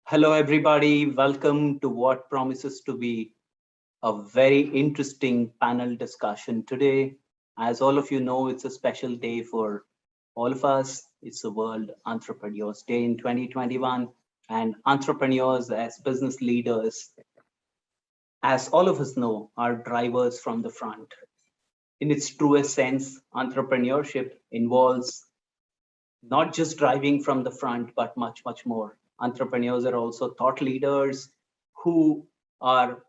Hello, everybody. Welcome to what promises to be a very interesting panel discussion today. As all of you know, it's a special day for all of us. It's the World Entrepreneurs Day in 2021. And entrepreneurs as business leaders, as all of us know, are drivers from the front. In its truest sense, entrepreneurship involves not just driving from the front, but much, much more. Entrepreneurs are also thought leaders who are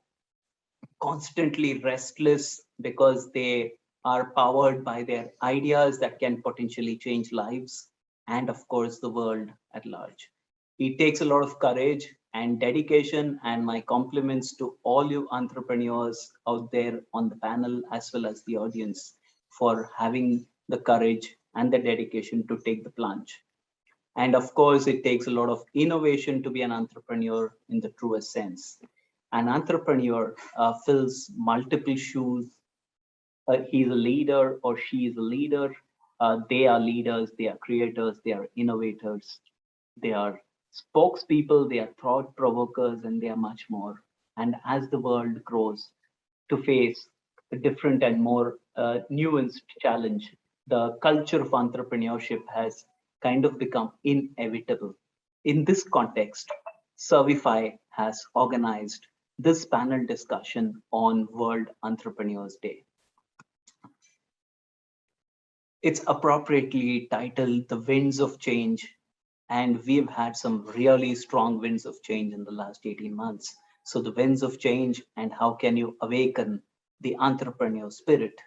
constantly restless because they are powered by their ideas that can potentially change lives and, of course, the world at large. It takes a lot of courage and dedication, and my compliments to all you entrepreneurs out there on the panel as well as the audience for having the courage and the dedication to take the plunge. And of course, it takes a lot of innovation to be an entrepreneur in the truest sense. An entrepreneur fills multiple shoes. He's a leader or she is a leader. They are leaders, they are creators, they are innovators, they are spokespeople, they are thought provokers, and they are much more. And as the world grows to face a different and more nuanced challenge, the culture of entrepreneurship has kind of become inevitable. In this context, Servify has organized this panel discussion on World Entrepreneurs Day. It's appropriately titled The Winds of Change, and we've had some really strong winds of change in the last 18 months. So the winds of change and how can you awaken the entrepreneur spirit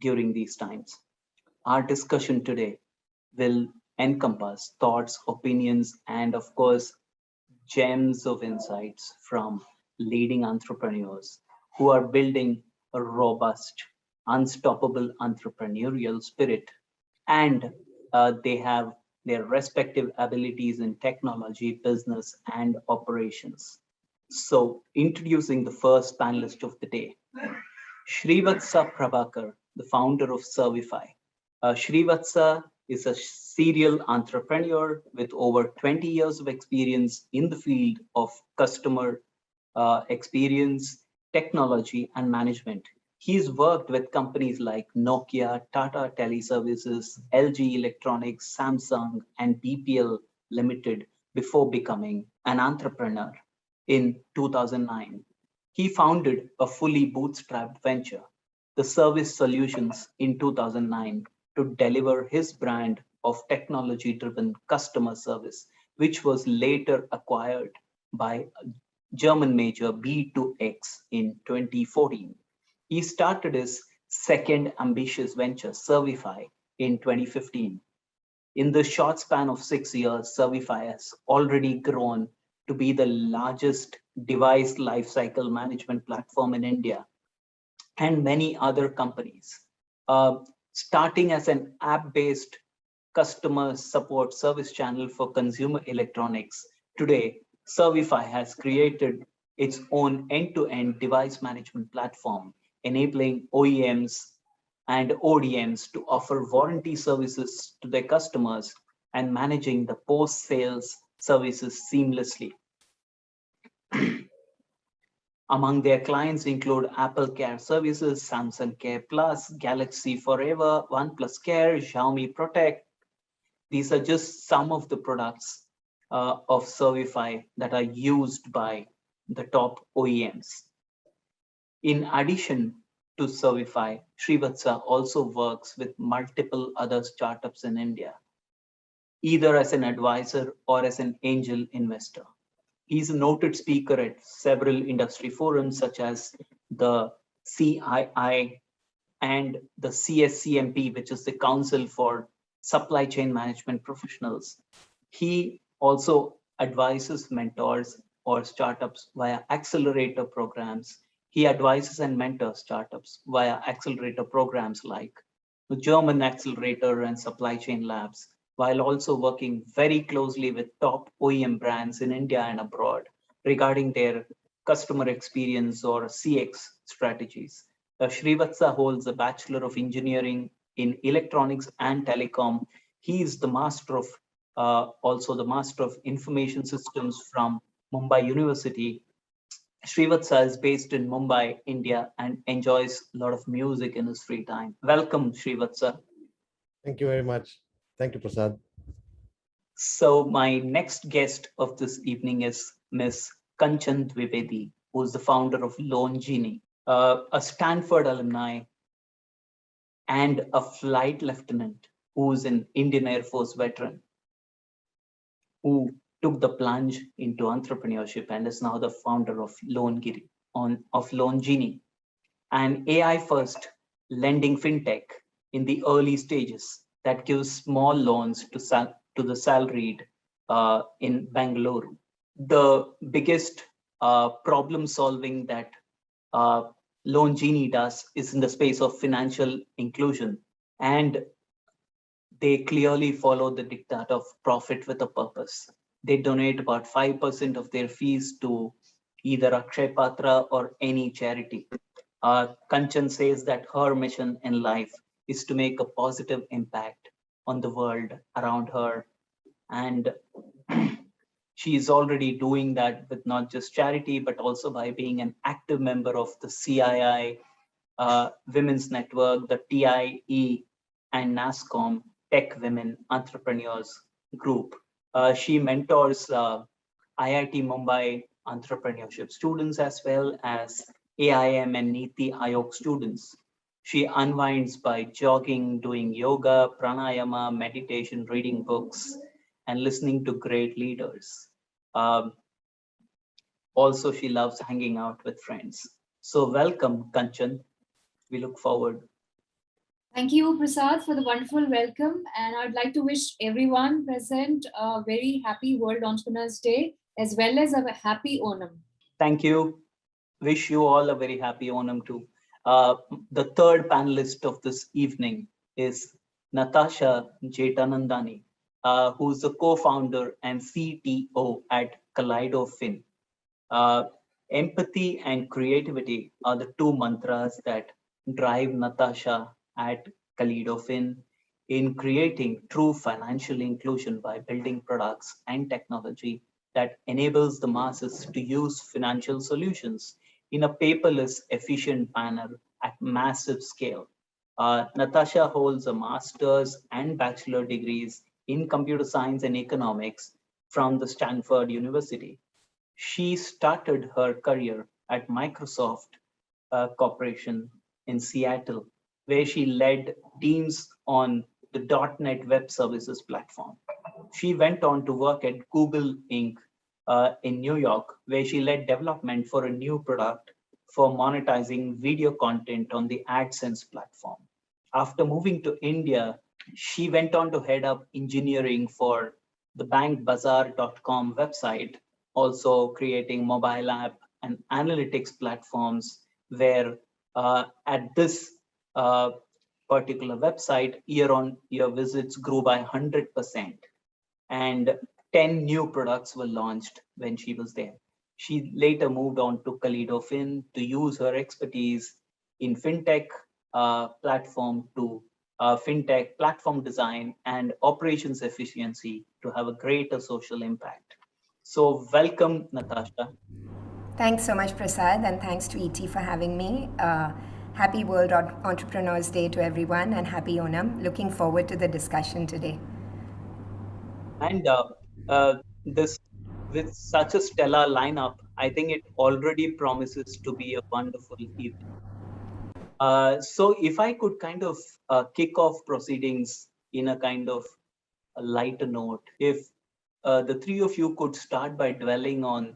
during these times. Our discussion today will encompass thoughts, opinions, and of course, gems of insights from leading entrepreneurs who are building a robust, unstoppable entrepreneurial spirit. And they have their respective abilities in technology, business, and operations. So, introducing the first panelist of the day, Sreevathsa Prabhakar, the founder of Servify. Sreevatsa is a serial entrepreneur with over 20 years of experience in the field of customer experience, technology, and management. He's worked with companies like Nokia, Tata Teleservices, LG Electronics, Samsung, and BPL Limited before becoming an entrepreneur in 2009. He founded a fully bootstrapped venture, the Service Solutions, in 2009 to deliver his brand of technology-driven customer service, which was later acquired by German major B2X in 2014. He started his second ambitious venture, Servify, in 2015. In the short span of 6 years, Servify has already grown to be the largest device lifecycle management platform in India and many other companies. Starting as an app-based customer support service channel for consumer electronics, today, Servify has created its own end-to-end device management platform, enabling OEMs and ODMs to offer warranty services to their customers and managing the post-sales services seamlessly. Among their clients include Apple Care Services, Samsung Care Plus, Galaxy Forever, OnePlus Care, Xiaomi Protect. These are just some of the products of Servify that are used by the top OEMs. In addition to Servify, Sreevatsa also works with multiple other startups in India, either as an advisor or as an angel investor. He's a noted speaker at several industry forums such as the CII and the CSCMP, which is the Council for Supply Chain Management Professionals. He also advises mentors or startups via accelerator programs. He advises and mentors startups via accelerator programs like the German Accelerator and Supply Chain Labs, while also working very closely with top OEM brands in India and abroad regarding their customer experience or CX strategies. Sreevatsa holds a Bachelor of Engineering in Electronics and Telecom. He is the master of also the Master of Information Systems from Mumbai University. Sreevathsa is based in Mumbai, India, and enjoys a lot of music in his free time. Welcome, Sreevathsa. Thank you very much. Thank you, Prasad. So my next guest of this evening is Miss Kanchan Dwivedi, who is the founder of LoanGini, a Stanford alumni and a flight lieutenant who is an Indian Air Force veteran who took the plunge into entrepreneurship and is now the founder of LoanGini, an AI-first lending fintech in the early stages that gives small loans to the salaried in Bangalore. The biggest problem solving that uh, LoanGini does is in the space of financial inclusion, and they clearly follow the diktat of profit with a purpose. They donate about 5% of their fees to either Akshay Patra or any charity. Kanchan says that her mission in life is to make a positive impact on the world around her. And she is already doing that with not just charity, but also by being an active member of the CII Women's Network, the TIE, and NASCOM Tech Women Entrepreneurs Group. She mentors IIT Mumbai entrepreneurship students as well as AIM and Niti Ayog students. She unwinds by jogging, doing yoga, pranayama, meditation, reading books, and listening to great leaders. Um, Also, she loves hanging out with friends. So welcome, Kanchan. We look forward. Thank you, Prasad, for the wonderful welcome. And I'd like to wish everyone present a very happy World Entrepreneurs Day, as well as a happy Onam. Thank you. Wish you all a very happy Onam too. The third panelist of this evening is Natasha Jethanandani, who's the co-founder and CTO at Kaleidofin. Empathy and creativity are the two mantras that drive Natasha at Kaleidofin in creating true financial inclusion by building products and technology that enables the masses to use financial solutions in a paperless, efficient manner at massive scale. Natasha holds a master's and bachelor degrees in computer science and economics from the Stanford University. She started her career at Microsoft Corporation in Seattle, where she led teams on the .NET Web Services platform. She went on to work at Google Inc. In New York, where she led development for a new product for monetizing video content on the AdSense platform. After moving to India, she went on to head up engineering for the bankbazaar.com website, also creating mobile app and analytics platforms where at this particular website, year-on-year visits grew by 100%, and 10 new products were launched when she was there. She later moved on to Kaleidofin to use her expertise in fintech platform to fintech platform design and operations efficiency to have a greater social impact. So welcome, Natasha. Thanks so much, Prasad, and thanks to ET for having me. Happy World Entrepreneurs Day to everyone, and happy Onam. Looking forward to the discussion today. And this, with such a stellar lineup, I think it already promises to be a wonderful evening. So if I could kind of kick off proceedings in a kind of a lighter note, if the three of you could start by dwelling on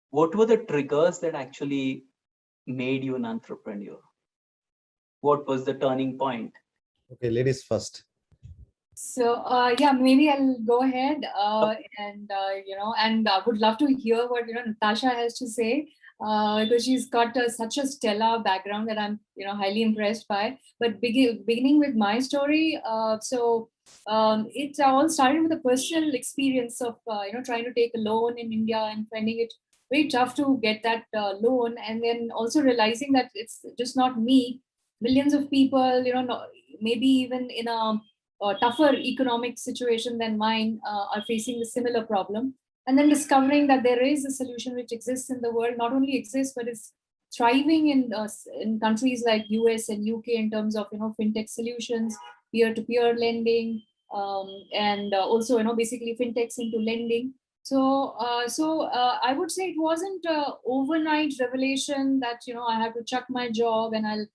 what were the triggers that actually made you an entrepreneur? What was the turning point? Okay, ladies first. So yeah, maybe I'll go ahead and I would love to hear what Natasha has to say because she's got such a stellar background that I'm highly impressed by. But beginning with my story, it all started with a personal experience of trying to take a loan in India and finding it very tough to get that loan, and then also realizing that it's just not me. Millions of people, maybe even in a tougher economic situation than mine are facing a similar problem. and then discovering that there is a solution which exists in the world, not only exists, but is thriving in countries like US and UK in terms of, fintech solutions, peer-to-peer lending, and also, basically fintechs into lending. So I would say it wasn't a overnight revelation that, I have to chuck my job and I'll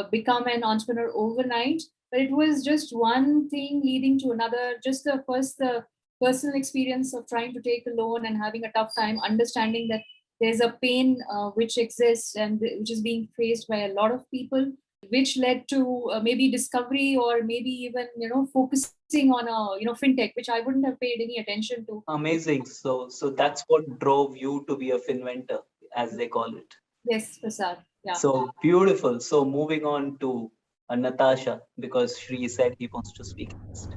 become an entrepreneur overnight. But it was just one thing leading to another. Just the personal experience of trying to take a loan and having a tough time, understanding that there's a pain which exists and which is being faced by a lot of people, which led to maybe discovery, or maybe even focusing on a fintech, which I wouldn't have paid any attention to. Amazing. So that's what drove you to be a finventor, as they call it. Yes, Prasad. Yeah. So beautiful. So moving on to Natasha, because Sri said he wants to speak next.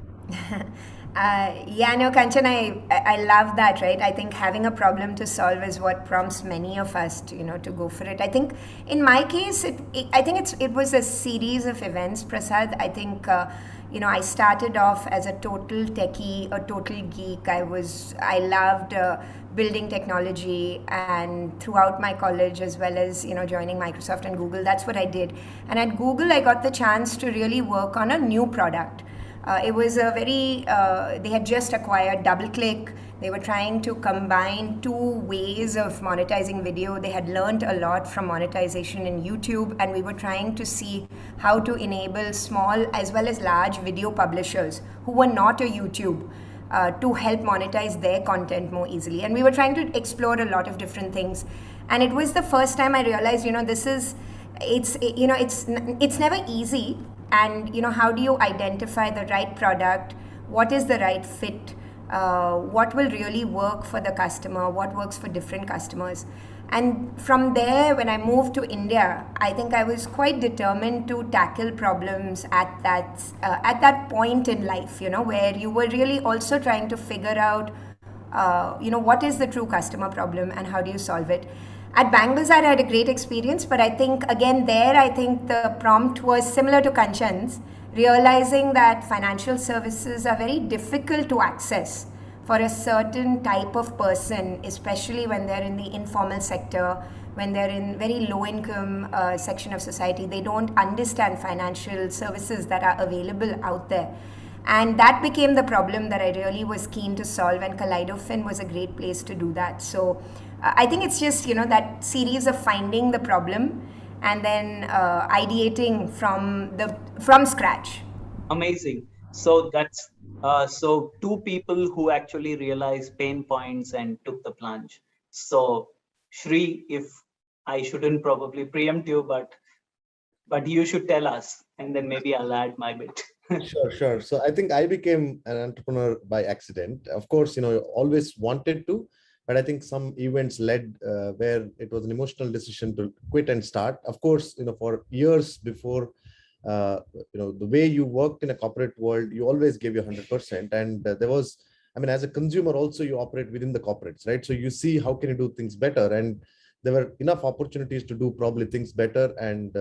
Yeah, no, Kanchan, I love that, right? I think having a problem to solve is what prompts many of us to, to go for it. I think in my case, it was a series of events, Prasad. I think, I started off as a total techie, a total geek. I loved building technology, and throughout my college, as well as, joining Microsoft and Google, that's what I did. And at Google, I got the chance to really work on a new product. It was they had just acquired DoubleClick. They were trying to combine two ways of monetizing video. They had learned a lot from monetization in YouTube, and we were trying to see how to enable small as well as large video publishers who were not a YouTube to help monetize their content more easily. And we were trying to explore a lot of different things. And it was the first time I realized, it's never easy. And how do you identify the right product? What is the right fit? What will really work for the customer? What works for different customers? And from there, when I moved to India, I think I was quite determined to tackle problems at that point in life, where you were really also trying to figure out, what is the true customer problem and how do you solve it? At Bangalore, I had a great experience, but I think, again, the prompt was similar to Kanchan's, realizing that financial services are very difficult to access for a certain type of person, especially when they're in the informal sector, when they're in very low income section of society. They don't understand financial services that are available out there. And that became the problem that I really was keen to solve, and Kaleidofin was a great place to do that. So I think it's just, that series of finding the problem and then ideating from scratch. Amazing. So that's so two people who actually realized pain points and took the plunge. So Sri, if I shouldn't probably preempt you, but you should tell us, and then maybe I'll add my bit. Sure. So I think I became an entrepreneur by accident. Of course, always wanted to, but I think some events led where it was an emotional decision to quit and start. Of course, for years before, the way you worked in a corporate world, you always gave your 100%. And there was, as a consumer also, you operate within the corporates, right? So you see how can you do things better. And there were enough opportunities to do probably things better. And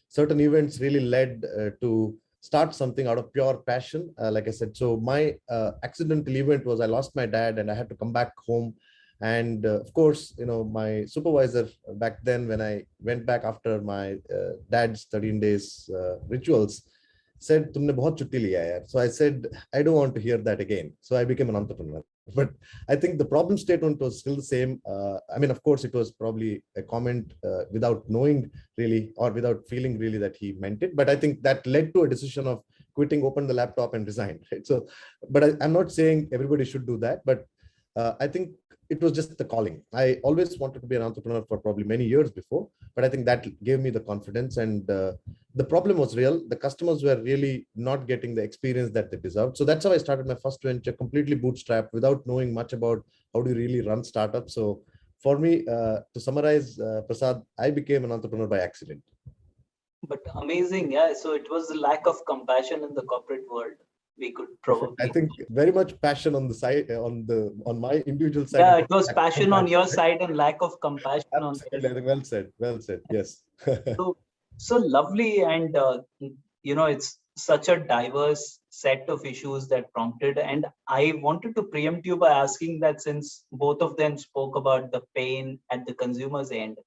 certain events really led to start something out of pure passion. Like I said, so my accidental event was I lost my dad and I had to come back home. And of course, my supervisor back then, when I went back after my dad's 13 days rituals, said, "Tumne bahut chutti liya yaar." So I said, I don't want to hear that again. So I became an entrepreneur. But I think the problem statement was still the same. Of course, it was probably a comment without knowing really, or without feeling really that he meant it. But I think that led to a decision of quitting, open the laptop and resign. Right? So, but I'm not saying everybody should do that. But I think it was just the calling. I always wanted to be an entrepreneur for probably many years before, but I think that gave me the confidence. And the problem was real. The customers were really not getting the experience that they deserved. So that's how I started my first venture, completely bootstrapped, without knowing much about how to really run startups. So for me, to summarize, Prasad, I became an entrepreneur by accident. But amazing, yeah. So it was the lack of compassion in the corporate world. We could probably, I think, very much passion on the side, on my individual side. Yeah, it was passion on your side and lack of compassion on theirs. Well said. Yes. So lovely, and such a diverse set of issues that prompted. And I wanted to preempt you by asking that, since both of them spoke about the pain at the consumer's end,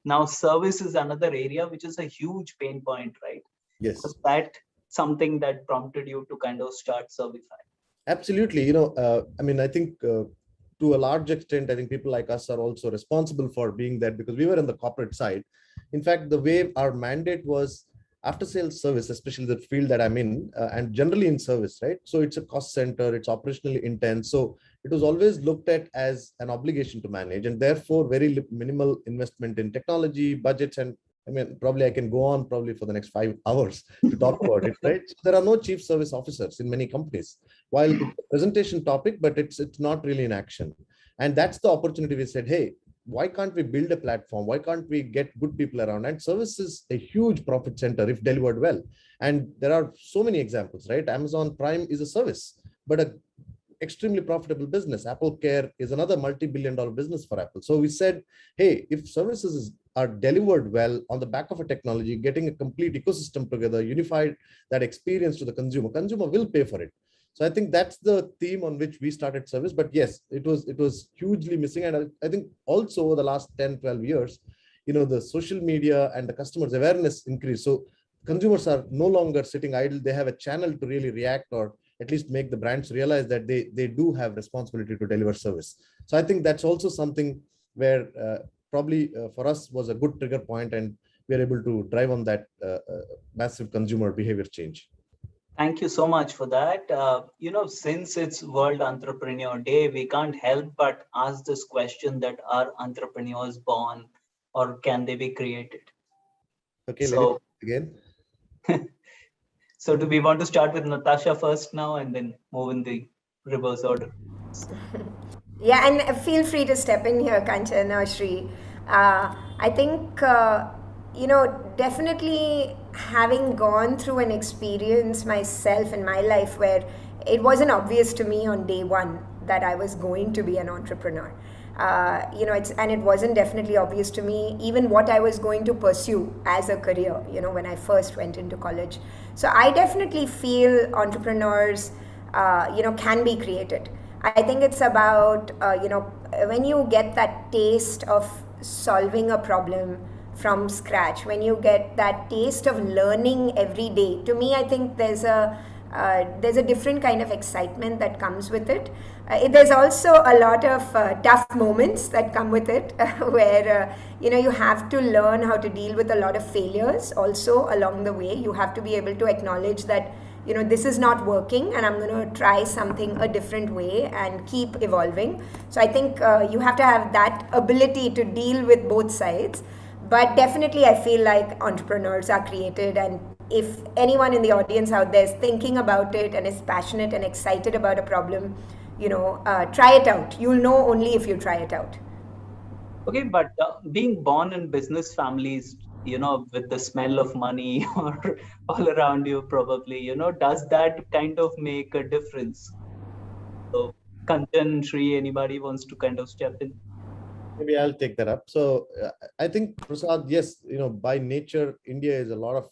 now service is another area which is a huge pain point, right? Yes. Was that something that prompted you to kind of start Servify? Absolutely. I mean, I think to a large extent, I think people like us are also responsible for being that, because we were in the corporate side. In fact, the way our mandate was after sales service, especially the field that I'm in, and generally in service, right? So it's a cost center, it's operationally intense. So it was always looked at as an obligation to manage, and therefore very minimal investment in technology, budgets, and I mean, probably I can go on probably for the next 5 hours to talk about it, right? So there are no chief service officers in many companies. While it's a presentation topic, but it's not really in action. And that's the opportunity. We said, hey, why can't we build a platform? Why can't we get good people around? And service is a huge profit center if delivered well. And there are so many examples, right? Amazon Prime is a service, but a extremely profitable business. Apple Care is another multi-billion-dollar business for Apple. So we said, hey, if services are delivered well on the back of a technology, getting a complete ecosystem together, unified that experience to the consumer will pay for it. So I think that's the theme on which we started service. But yes, it was hugely missing. And I think also over the last 10, 12 years, the social media and the customers' awareness increased. So consumers are no longer sitting idle. They have a channel to really react, or at least make the brands realize that they do have responsibility to deliver service. So I think that's also something where probably for us was a good trigger point, and we are able to drive on that massive consumer behavior change. Thank you so much for that. Since it's World Entrepreneur Day, we can't help but ask this question: that are entrepreneurs born, or can they be created? Okay, so again. So do we want to start with Natasha first now and then move in the reverse order? Yeah, and feel free to step in here, Kanchan or Sri. I think, definitely having gone through an experience myself in my life where it wasn't obvious to me on day one that I was going to be an entrepreneur. And it wasn't definitely obvious to me even what I was going to pursue as a career, when I first went into college. So I definitely feel entrepreneurs, can be created. I think it's about, when you get that taste of solving a problem from scratch, when you get that taste of learning every day, to me, I think there's a different kind of excitement that comes with it. There's also a lot of tough moments that come with it, where you have to learn how to deal with a lot of failures also along the way. You have to be able to acknowledge that this is not working, and I'm going to try something a different way and keep evolving. So I think you have to have that ability to deal with both sides. But definitely I feel like entrepreneurs are created, and if anyone in the audience out there is thinking about it and is passionate and excited about a problem, try it out. You'll know only if you try it out. Okay, but being born in business families, with the smell of money or all around you, probably, does that kind of make a difference? So, Kanchan, Sri, anybody wants to kind of step in? Maybe I'll take that up. So I think, Prasad, yes, by nature, India is a lot of,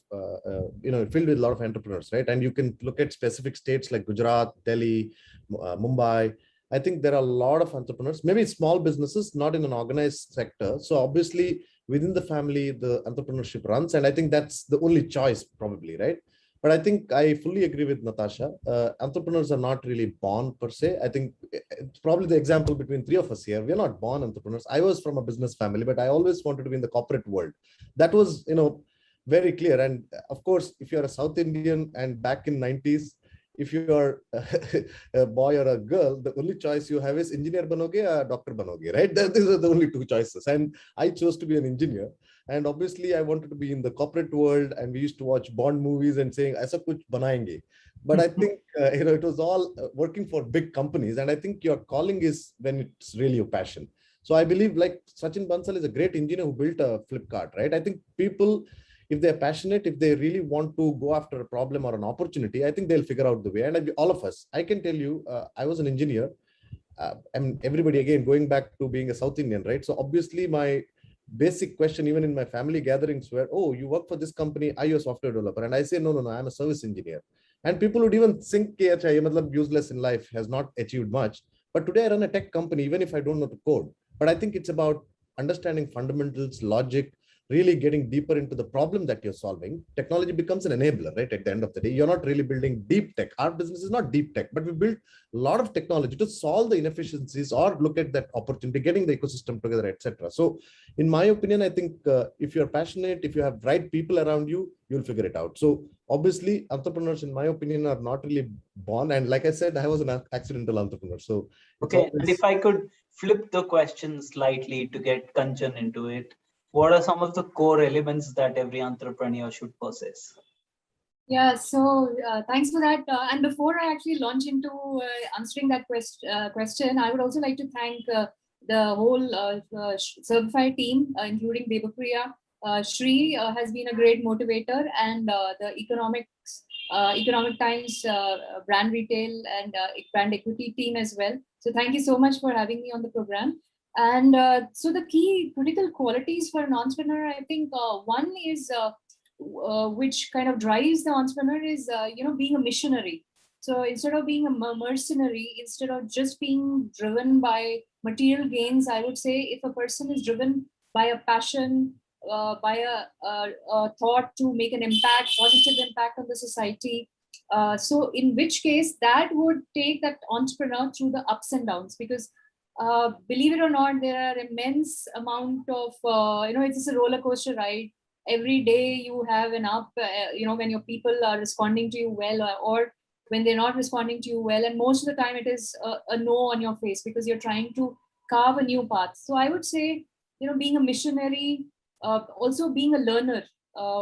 filled with a lot of entrepreneurs, right? And you can look at specific states like Gujarat, Delhi, Mumbai. I think there are a lot of entrepreneurs, maybe small businesses, not in an organized sector. So obviously within the family, the entrepreneurship runs. And I think that's the only choice probably, right? But I think I fully agree with Natasha. Entrepreneurs are not really born per se. I think it's probably the example between three of us here. We're not born entrepreneurs. I was from a business family, but I always wanted to be in the corporate world. That was, very clear. And of course, if you're a South Indian and back in 90s, if you are a boy or a girl, the only choice you have is engineer banoge or doctor banoge, right? These are the only two choices. And I chose to be an engineer. And obviously, I wanted to be in the corporate world, and we used to watch Bond movies and saying, "Aisa kuch banayenge." But I think it was all working for big companies, and I think your calling is when it's really your passion. So I believe, like Sachin Bansal is a great engineer who built a Flipkart, right? I think people, if they're passionate, if they really want to go after a problem or an opportunity, I think they'll figure out the way. And all of us, I can tell you, I was an engineer. And everybody, again, going back to being a South Indian, right? So obviously my basic question, even in my family gatherings, where, oh, you work for this company, are you a software developer? And I say, no, I'm a service engineer. And people would even think, useless in life, has not achieved much. But today I run a tech company, even if I don't know to code. But I think it's about understanding fundamentals, logic, really getting deeper into the problem that you're solving. Technology becomes an enabler, right? At the end of the day, you're not really building deep tech. Our business is not deep tech, but we build a lot of technology to solve the inefficiencies or look at that opportunity, getting the ecosystem together, etc. So in my opinion, I think if you're passionate, if you have right people around you, you'll figure it out. So obviously, entrepreneurs, in my opinion, are not really born. And like I said, I was an accidental entrepreneur. So okay, and if I could flip the question slightly to get Kanchan into it, what are some of the core elements that every entrepreneur should possess? Yeah, so thanks for that. And before I actually launch into answering that question, I would also like to thank the whole Certified team, including Devapriya. Sri has been a great motivator, and the Economic Times brand retail and brand equity team as well. So thank you so much for having me on the program. And so the key critical qualities for an entrepreneur, I think one is which kind of drives the entrepreneur is being a missionary. So instead of being a mercenary, instead of just being driven by material gains, I would say if a person is driven by a passion, by a thought to make an impact, positive impact on the society, so in which case that would take that entrepreneur through the ups and downs, because believe it or not, there are immense amount of it's just a roller coaster ride. Every day you have an up, when your people are responding to you well, or when they're not responding to you well, and most of the time it is a no on your face because you're trying to carve a new path. So I would say, being a missionary, also being a learner,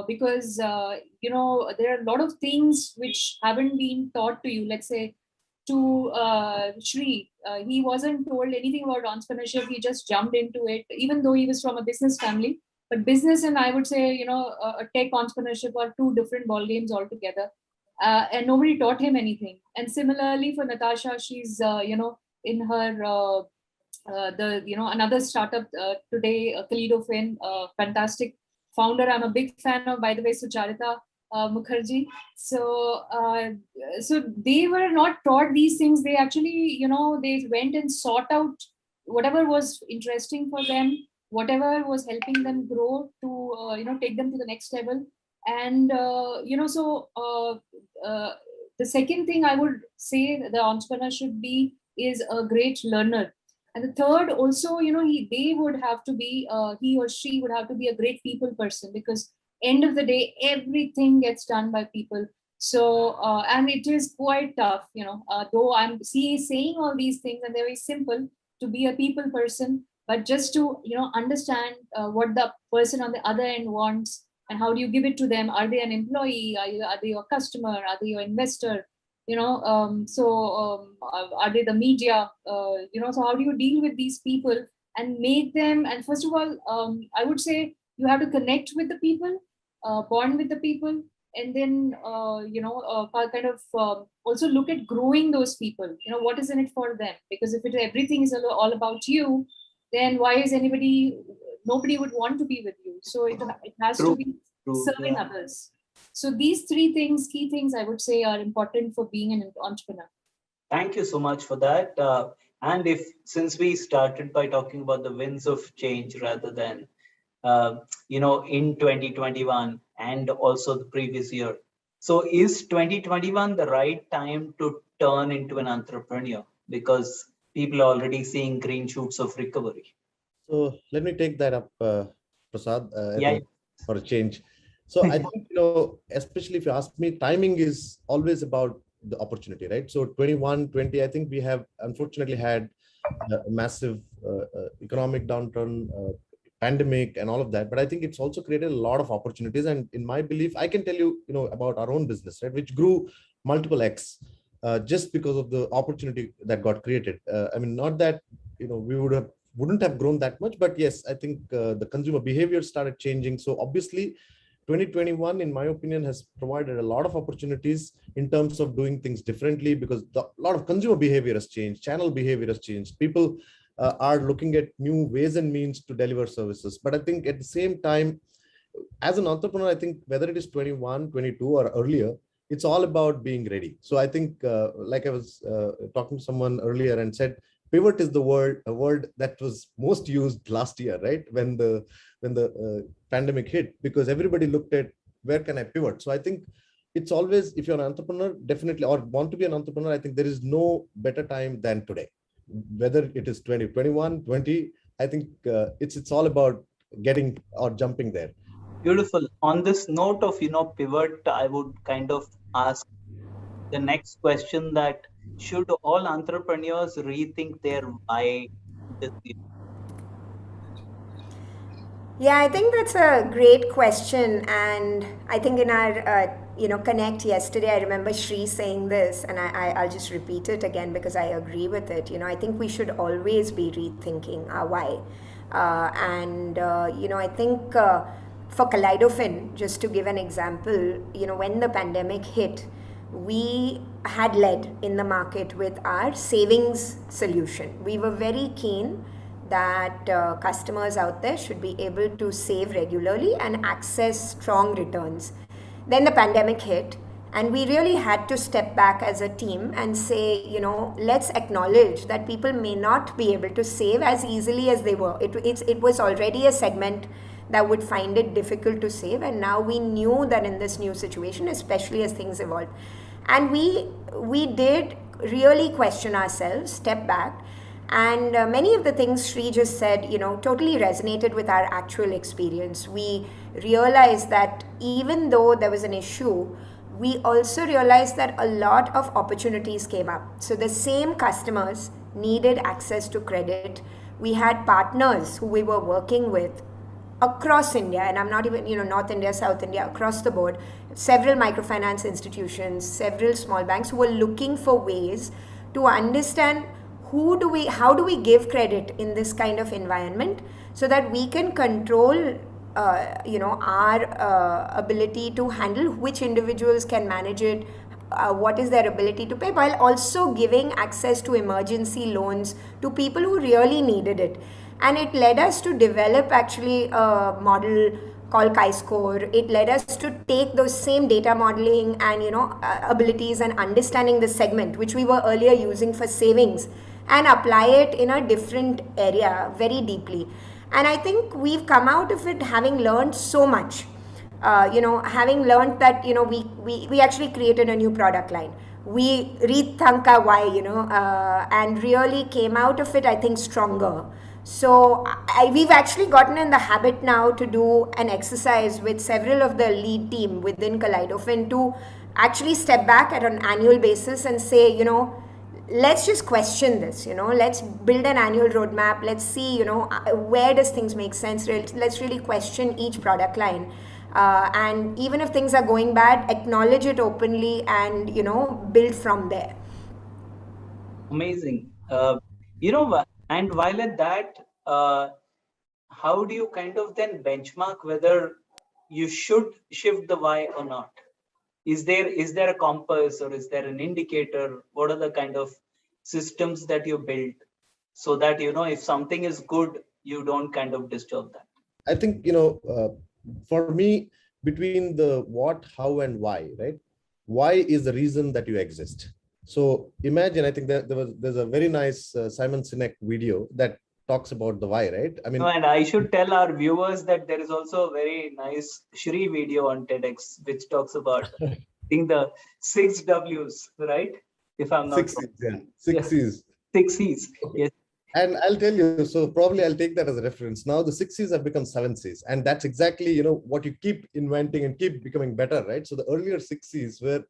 because there are a lot of things which haven't been taught to you. Let's say to Sri, he wasn't told anything about entrepreneurship. He just jumped into it, even though he was from a business family. But business and I would say, a tech entrepreneurship are two different ball games altogether. And nobody taught him anything. And similarly for Natasha, she's, in her, another startup today, Kaleidofin, fantastic founder. I'm a big fan of, by the way, Sucharita Mukherjee. So they were not taught these things. They actually, they went and sought out whatever was interesting for them, whatever was helping them grow to, take them to the next level. And, the second thing I would say that the entrepreneur should be is a great learner. And the third also, they would have to be, he or she would have to be a great people person, because end of the day, everything gets done by people. So, and it is quite tough, though I'm saying all these things and they're very simple to be a people person, but just to, understand what the person on the other end wants and how do you give it to them? Are they an employee? Are they your customer? Are they your investor? Are they the media? So how do you deal with these people and make them? And first of all, I would say you have to connect with the people, bond with the people, and then, also look at growing those people. What is in it for them? Because if everything is all about you, then why is nobody would want to be with you. So it has to be serving others. So these three things, key things, I would say are important for being an entrepreneur. Thank you so much for that. And since we started by talking about the winds of change rather than, in 2021 and also the previous year. So is 2021 the right time to turn into an entrepreneur? Because people are already seeing green shoots of recovery. So let me take that up, Prasad, for a change. So I think, especially if you ask me, timing is always about the opportunity, right? So 21, 20, I think we have unfortunately had a massive economic downturn, pandemic and all of that. But I think it's also created a lot of opportunities. And in my belief, I can tell you, about our own business, right, which grew multiple X just because of the opportunity that got created. Not that, we wouldn't have grown that much, but yes, I think the consumer behavior started changing. So obviously 2021, in my opinion, has provided a lot of opportunities in terms of doing things differently, because a lot of consumer behavior has changed, channel behavior has changed. People are looking at new ways and means to deliver services. But I think at the same time, as an entrepreneur, I think whether it is 21, 22 or earlier, it's all about being ready. So I think, like I was talking to someone earlier and said, pivot is the word that was most used last year, right? When the pandemic hit, because everybody looked at where can I pivot. So I think it's always, if you're an entrepreneur, definitely, or want to be an entrepreneur, I think there is no better time than today. Whether it is 20, 21, 20, I think it's all about getting or jumping there. Beautiful. On this note of, pivot, I would kind of ask the next question, that should all entrepreneurs rethink their why this year? Yeah, I think that's a great question, and I think in our connect yesterday, I remember Sri saying this, and I'll just repeat it again because I agree with it. I think we should always be rethinking our why, I think for Kaleidofin, just to give an example, when the pandemic hit, we had led in the market with our savings solution. We were very keen that customers out there should be able to save regularly and access strong returns. Then the pandemic hit, and we really had to step back as a team and say, let's acknowledge that people may not be able to save as easily as they were. It was already a segment that would find it difficult to save, and now we knew that in this new situation, especially as things evolved, and we did really question ourselves, step back. And many of the things Sri just said, totally resonated with our actual experience. We realized that even though there was an issue, we also realized that a lot of opportunities came up. So the same customers needed access to credit. We had partners who we were working with across India, and I'm not even, North India, South India, across the board, several microfinance institutions, several small banks who were looking for ways to understand how do we give credit in this kind of environment so that we can control our ability to handle which individuals can manage it, what is their ability to pay, while also giving access to emergency loans to people who really needed it. And it led us to develop actually a model called Chi-Score. It led us to take those same data modeling and abilities and understanding the segment which we were earlier using for savings, and apply it in a different area very deeply. And I think we've come out of it having learned so much. Having learned that, we actually created a new product line. We rethunk our why, and really came out of it, I think, stronger. So we've actually gotten in the habit now to do an exercise with several of the lead team within Kaleidofin to actually step back at an annual basis and say, let's just question this, let's build an annual roadmap. Let's see, where does things make sense? Let's really question each product line. And even if things are going bad, acknowledge it openly and, build from there. Amazing. And while at that, how do you kind of then benchmark whether you should shift the why or not? Is there a compass, or is there an indicator? What are the kind of systems that you build so that, if something is good, you don't kind of disturb that? I think, for me, between the what, how, and why, right? Why is the reason that you exist. So imagine, I think that there's a very nice Simon Sinek video that talks about the why, right? I mean, and I should tell our viewers that there is also a very nice Sri video on TEDx, which talks about I think the 6 W's, right? If I'm not wrong. Yeah. Six C's. 6 C's. Okay. Yes. And I'll tell you, so probably I'll take that as a reference. Now the 6 C's have become 7 C's. And that's exactly, what you keep inventing and keep becoming better, right? So the earlier 6 C's were,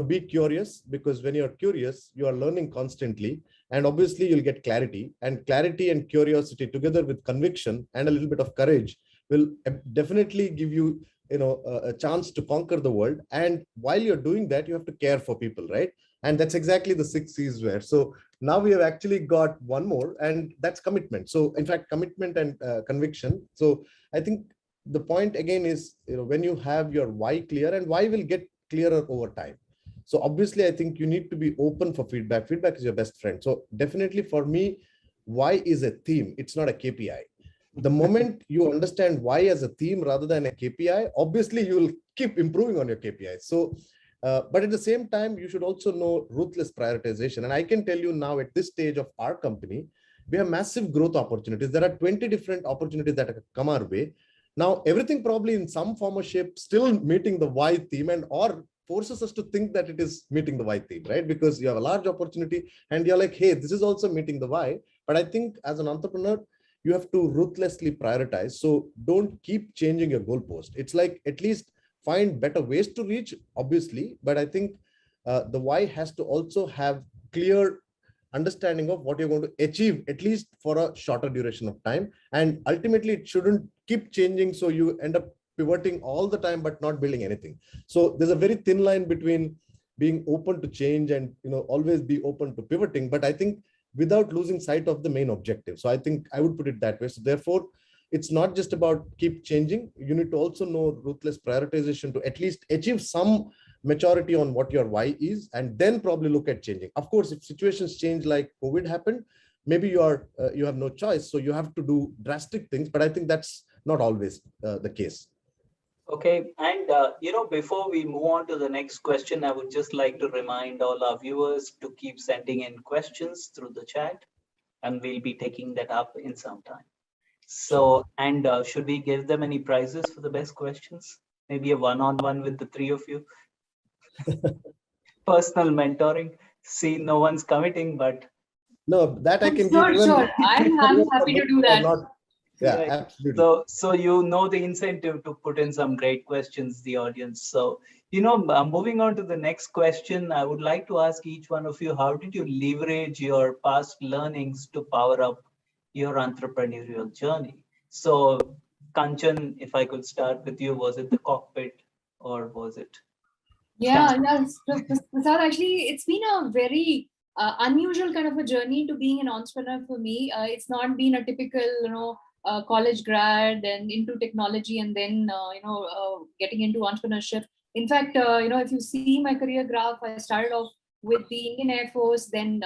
be curious, because when you're curious, you are learning constantly. And obviously you'll get clarity, and clarity and curiosity together with conviction and a little bit of courage will definitely give you, a chance to conquer the world. And while you're doing that, you have to care for people, right? And that's exactly the 6 C's were. So now we have actually got one more, and that's commitment. So in fact, commitment and conviction. So I think the point again is, when you have your why clear, and why will get clearer over time. So obviously, I think you need to be open for feedback. Feedback is your best friend. So definitely for me, why is a theme. It's not a KPI. The moment you understand why as a theme rather than a KPI, obviously you will keep improving on your KPI. So, but at the same time, you should also know ruthless prioritization. And I can tell you now at this stage of our company, we have massive growth opportunities. There are 20 different opportunities that have come our way. Now, everything probably in some form or shape still meeting the why theme, and or forces us to think that it is meeting the why theme, right? Because you have a large opportunity and you're like, hey, this is also meeting the why. But I think as an entrepreneur, you have to ruthlessly prioritize. So don't keep changing your goalpost. It's like, at least find better ways to reach, obviously. But I think the why has to also have clear understanding of what you're going to achieve, at least for a shorter duration of time. And ultimately, it shouldn't keep changing. So you end up pivoting all the time, but not building anything. So there's a very thin line between being open to change and, always be open to pivoting. But I think without losing sight of the main objective. So I think I would put it that way. So therefore, it's not just about keep changing. You need to also know ruthless prioritization to at least achieve some maturity on what your why is, and then probably look at changing. Of course, if situations change like COVID happened, maybe you have no choice. So you have to do drastic things, but I think that's not always the case. Okay, and before we move on to the next question, I would just like to remind all our viewers to keep sending in questions through the chat, and we'll be taking that up in some time. So, and should we give them any prizes for the best questions? Maybe a one-on-one with the three of you? Personal mentoring. See, no one's committing, but no, that I can sure, give. Sure, I'm happy to do that. Yeah, absolutely. So the incentive to put in some great questions, the audience. So, moving on to the next question, I would like to ask each one of you, how did you leverage your past learnings to power up your entrepreneurial journey? So, Kanchan, if I could start with you, was it the cockpit or was it? Yeah, Prasad, actually, it's been a very unusual kind of a journey to being an entrepreneur for me. It's not been a typical, college grad and into technology and then, getting into entrepreneurship. In fact, if you see my career graph, I started off with the Indian Air Force, then,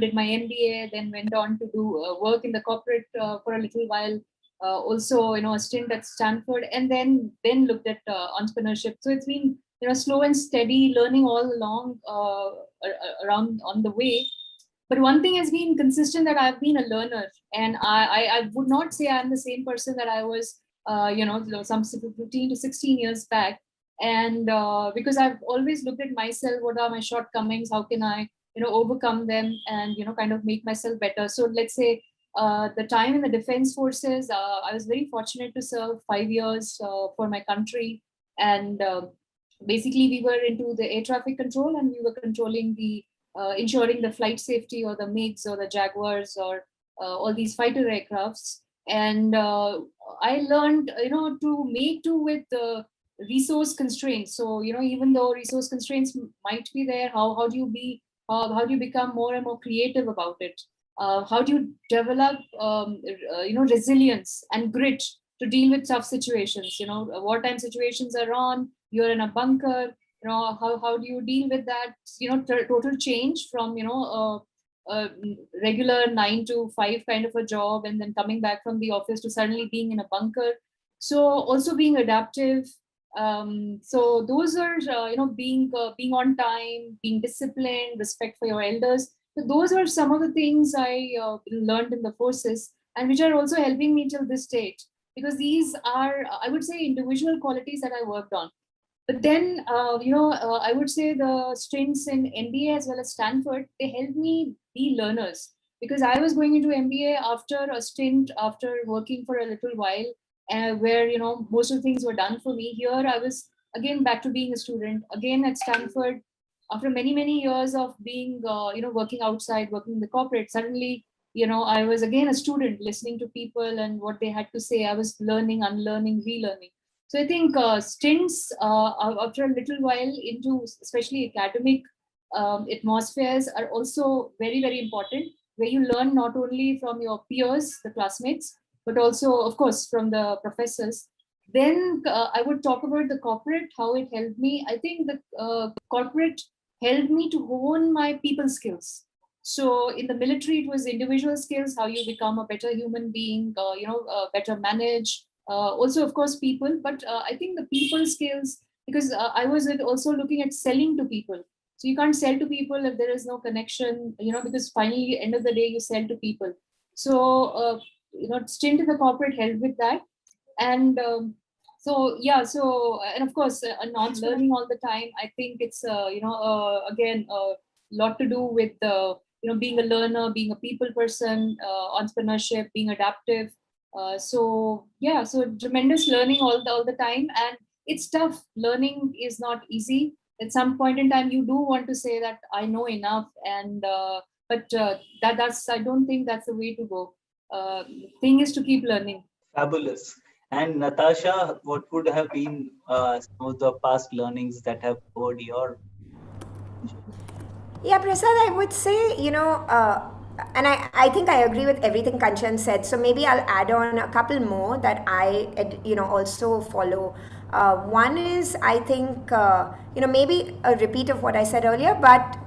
did my MBA, then went on to do work in the corporate for a little while. Also, a stint at Stanford, and then looked at entrepreneurship. So it's been slow and steady learning all along around on the way. But one thing has been consistent, that I've been a learner, and I would not say I'm the same person that I was, some 15 to 16 years back. And because I've always looked at myself, what are my shortcomings? How can I, overcome them and, kind of make myself better? So let's say the time in the defense forces, I was very fortunate to serve 5 years for my country. And basically, we were into the air traffic control, and we were controlling the ensuring the flight safety, or the MiGs or the Jaguars, or all these fighter aircrafts. And I learned, to make do with the resource constraints. So, even though resource constraints might be there, how do you become more and more creative about it? How do you develop, resilience and grit to deal with tough situations? Wartime situations are on, you're in a bunker, how do you deal with that, total change from, a regular 9 to 5 kind of a job, and then coming back from the office to suddenly being in a bunker. So also being adaptive. So those are, being on time, being disciplined, respect for your elders. So those are some of the things I learned in the forces, and which are also helping me till this date, because these are, I would say, individual qualities that I worked on. But then, I would say the stints in MBA as well as Stanford, they helped me be learners, because I was going into MBA after a stint, after working for a little while, where, most of the things were done for me. Here, I was again back to being a student, again at Stanford, after many, many years of being, working outside, working in the corporate. Suddenly, I was again a student, listening to people and what they had to say. I was learning, unlearning, relearning. So I think stints after a little while into especially academic atmospheres are also very, very important, where you learn not only from your peers, the classmates, but also, of course, from the professors. Then I would talk about the corporate, how it helped me. I think the corporate helped me to hone my people skills. So in the military, it was individual skills, how you become a better human being, better manage. Also, of course, people. But I think the people skills, because I was also looking at selling to people. So you can't sell to people if there is no connection, because finally, end of the day, you sell to people. So, stint in the corporate helped with that. And and of course, non-learning all the time. I think it's, again, a lot to do with, being a learner, being a people person, entrepreneurship, being adaptive. So tremendous learning all the time. And it's tough. Learning is not easy. At some point in time, you do want to say that I know enough. That's I don't think that's the way to go. Thing is to keep learning. Fabulous. And Natasha, what would have been some of the past learnings that have covered your? Yeah, Prasad, I would say, and I think I agree with everything Kanchan said. So maybe I'll add on a couple more that I, also follow. One is, I think, maybe a repeat of what I said earlier, but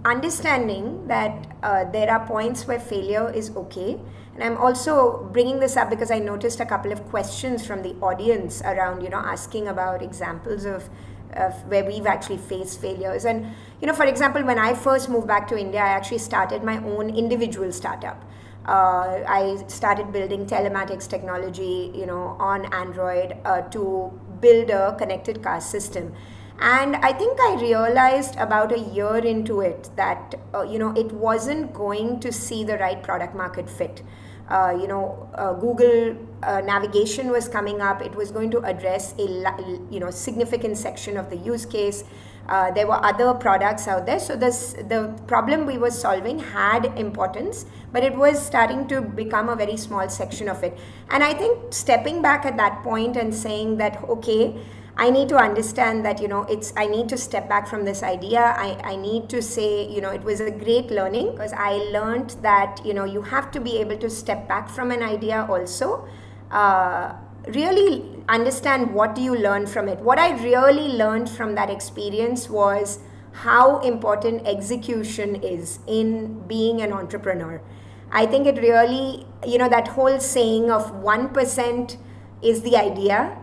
understanding that there are points where failure is okay. And I'm also bringing this up because I noticed a couple of questions from the audience around, asking about examples of where we've actually faced failures. And, for example, when I first moved back to India, I actually started my own individual startup. I started building telematics technology, on Android to build a connected car system. And I think I realized about a year into it that, it wasn't going to see the right product market fit. Google navigation was coming up. It was going to address a significant section of the use case. There were other products out there. So the problem we were solving had importance, but it was starting to become a very small section of it. And I think stepping back at that point and saying that, okay, I need to understand that, I need to step back from this idea. I need to say, it was a great learning because I learned that, you have to be able to step back from an idea also. Really understand what do you learn from it. What I really learned from that experience was how important execution is in being an entrepreneur. I think it really, that whole saying of 1% is the idea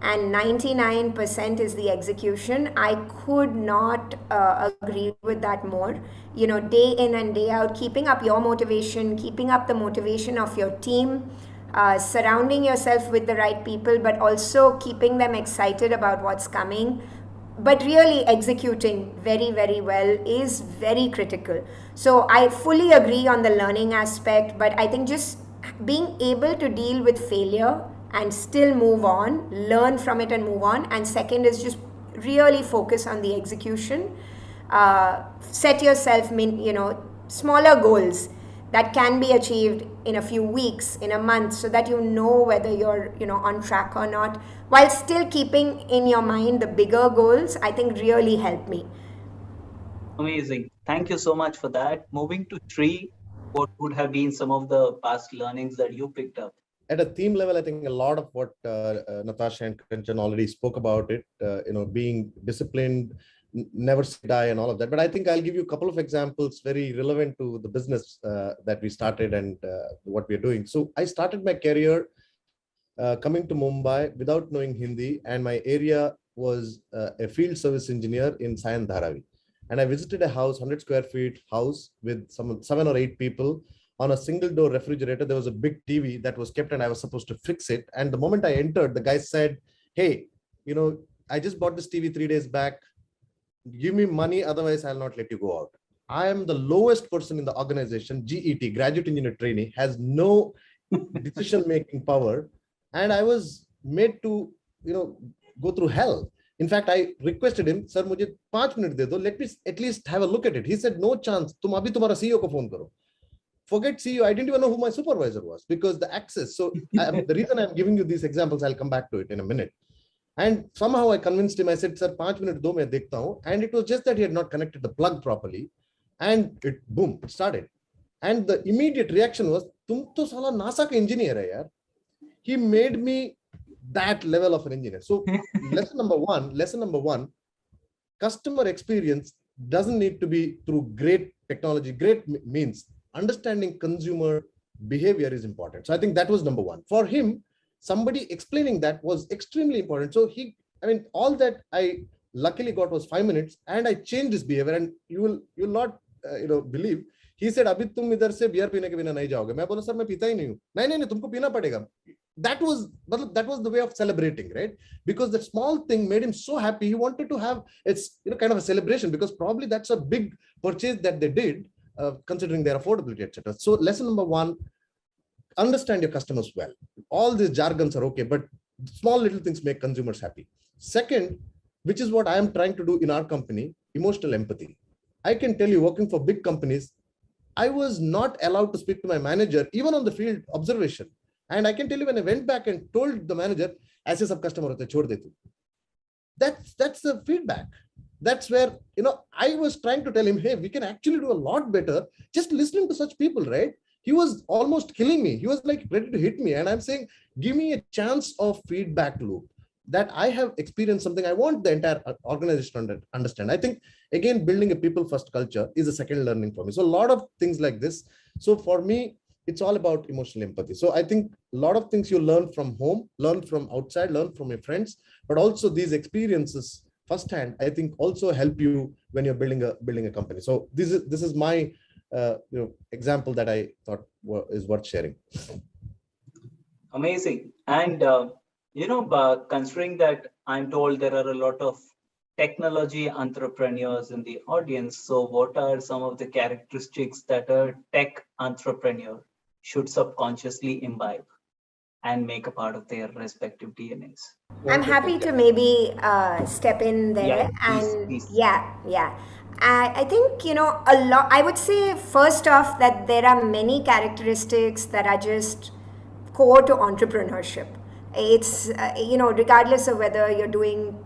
and 99% is the execution. I could not agree with that more. Day in and day out, keeping up your motivation, keeping up the motivation of your team, surrounding yourself with the right people, but also keeping them excited about what's coming, but really executing very, very well is very critical. So I fully agree on the learning aspect, but I think just being able to deal with failure and still move on, learn from it and move on. And second is just really focus on the execution. Set yourself, smaller goals that can be achieved in a few weeks, in a month, so that you know whether you're, on track or not, while still keeping in your mind the bigger goals. I think really helped me. Amazing. Thank you so much for that. Moving to Sri, what would have been some of the past learnings that you picked up? At a theme level, I think a lot of what Natasha and Kanchan already spoke about it, being disciplined, never say die and all of that. But I think I'll give you a couple of examples very relevant to the business that we started and what we're doing. So I started my career coming to Mumbai without knowing Hindi, and my area was a field service engineer in Sayan Dharavi. And I visited a house, 100 square feet house with some 7 or 8 people. On a single door refrigerator, there was a big TV that was kept and I was supposed to fix it. And the moment I entered, the guy said, hey, I just bought this TV 3 days back. Give me money, otherwise I'll not let you go out. I am the lowest person in the organization. GET, graduate engineer trainee, has no decision-making power. And I was made to, go through hell. In fact, I requested him, sir, mujhe 5 minutes de do. Let me at least have a look at it. He said, no chance. Tum abhi tumhara CEO ko phone karo. Forget CEO. I didn't even know who my supervisor was because the access. So the reason I'm giving you these examples, I'll come back to it in a minute. And somehow I convinced him. I said, sir, 5 minutes do main dekhta hu. And it was just that he had not connected the plug properly. And it, boom, it started. And the immediate reaction was, tum to sala NASA ka engineer hai yaar. He made me that level of an engineer. So lesson number one, customer experience doesn't need to be through great technology, great means understanding consumer behavior is important. So I think that was number one. For him, somebody explaining that was extremely important. So all that I luckily got was 5 minutes, and I changed his behavior. And you'll not believe. He said, "Abhi tum idhar se beer पीने के बिना नहीं जाओगे." मैं बोला, "sir मैं पीता ही नहीं हूँ." नहीं तुमको पीना पड़ेगा. That was the way of celebrating, right? Because that small thing made him so happy. He wanted to have kind of a celebration, because probably that's a big purchase that they did, considering their affordability, etc. So lesson number one: understand your customers well. All these jargons are okay, but small little things make consumers happy. Second, which is what I am trying to do in our company, emotional empathy. I can tell you, working for big companies, I was not allowed to speak to my manager, even on the field observation. And I can tell you, when I went back and told the manager, "Aise sab customer hote, chhod de tu." That's the feedback. That's where, I was trying to tell him, hey, we can actually do a lot better just listening to such people, right? He was almost killing me. He was like ready to hit me. And I'm saying, give me a chance of feedback loop. That I have experienced something I want the entire organization to understand. I think, again, building a people-first culture is a second learning for me. So a lot of things like this. So for me, it's all about emotional empathy. So I think a lot of things you learn from home, learn from outside, learn from your friends, but also these experiences firsthand, I think also help you when you're building a company. So this is my example that I thought is worth sharing. Amazing. And considering that I'm told there are a lot of technology entrepreneurs in the audience, so what are some of the characteristics that a tech entrepreneur should subconsciously imbibe and make a part of their respective DNAs? I'm happy to maybe step in there. Please. Yeah. I think, a lot, I would say first off that there are many characteristics that are just core to entrepreneurship. It's, regardless of whether you're doing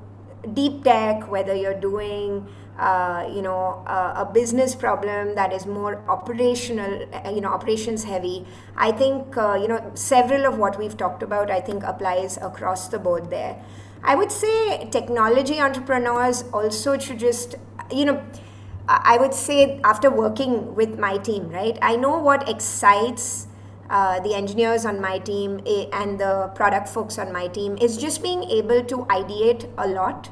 deep tech, whether you're doing, a business problem that is more operational, operations heavy. I think, several of what we've talked about, I think applies across the board there. I would say technology entrepreneurs also should just, I would say after working with my team, right, I know what excites the engineers on my team and the product folks on my team is just being able to ideate a lot,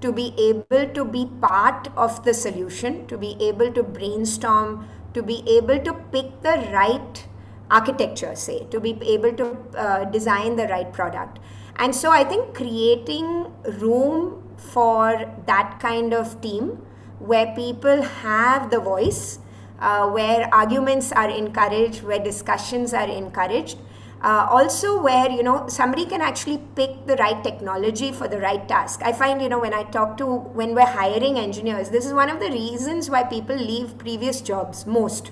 to be able to be part of the solution, to be able to brainstorm, to be able to pick the right architecture, say, to be able to design the right product. And so I think creating room for that kind of team where people have the voice, where arguments are encouraged, where discussions are encouraged, also where somebody can actually pick the right technology for the right task. I find when we're hiring engineers, this is one of the reasons why people leave previous jobs most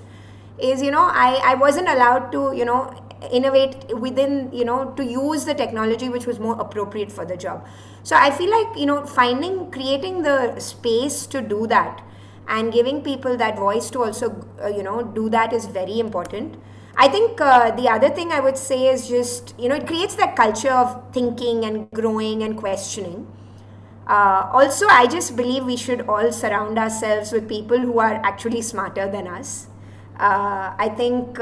is I wasn't allowed to innovate within to use the technology which was more appropriate for the job. So I feel like creating the space to do that and giving people that voice to also do that is very important. I think the other thing I would say is just it creates that culture of thinking and growing and questioning. Also, I just believe we should all surround ourselves with people who are actually smarter than us. I think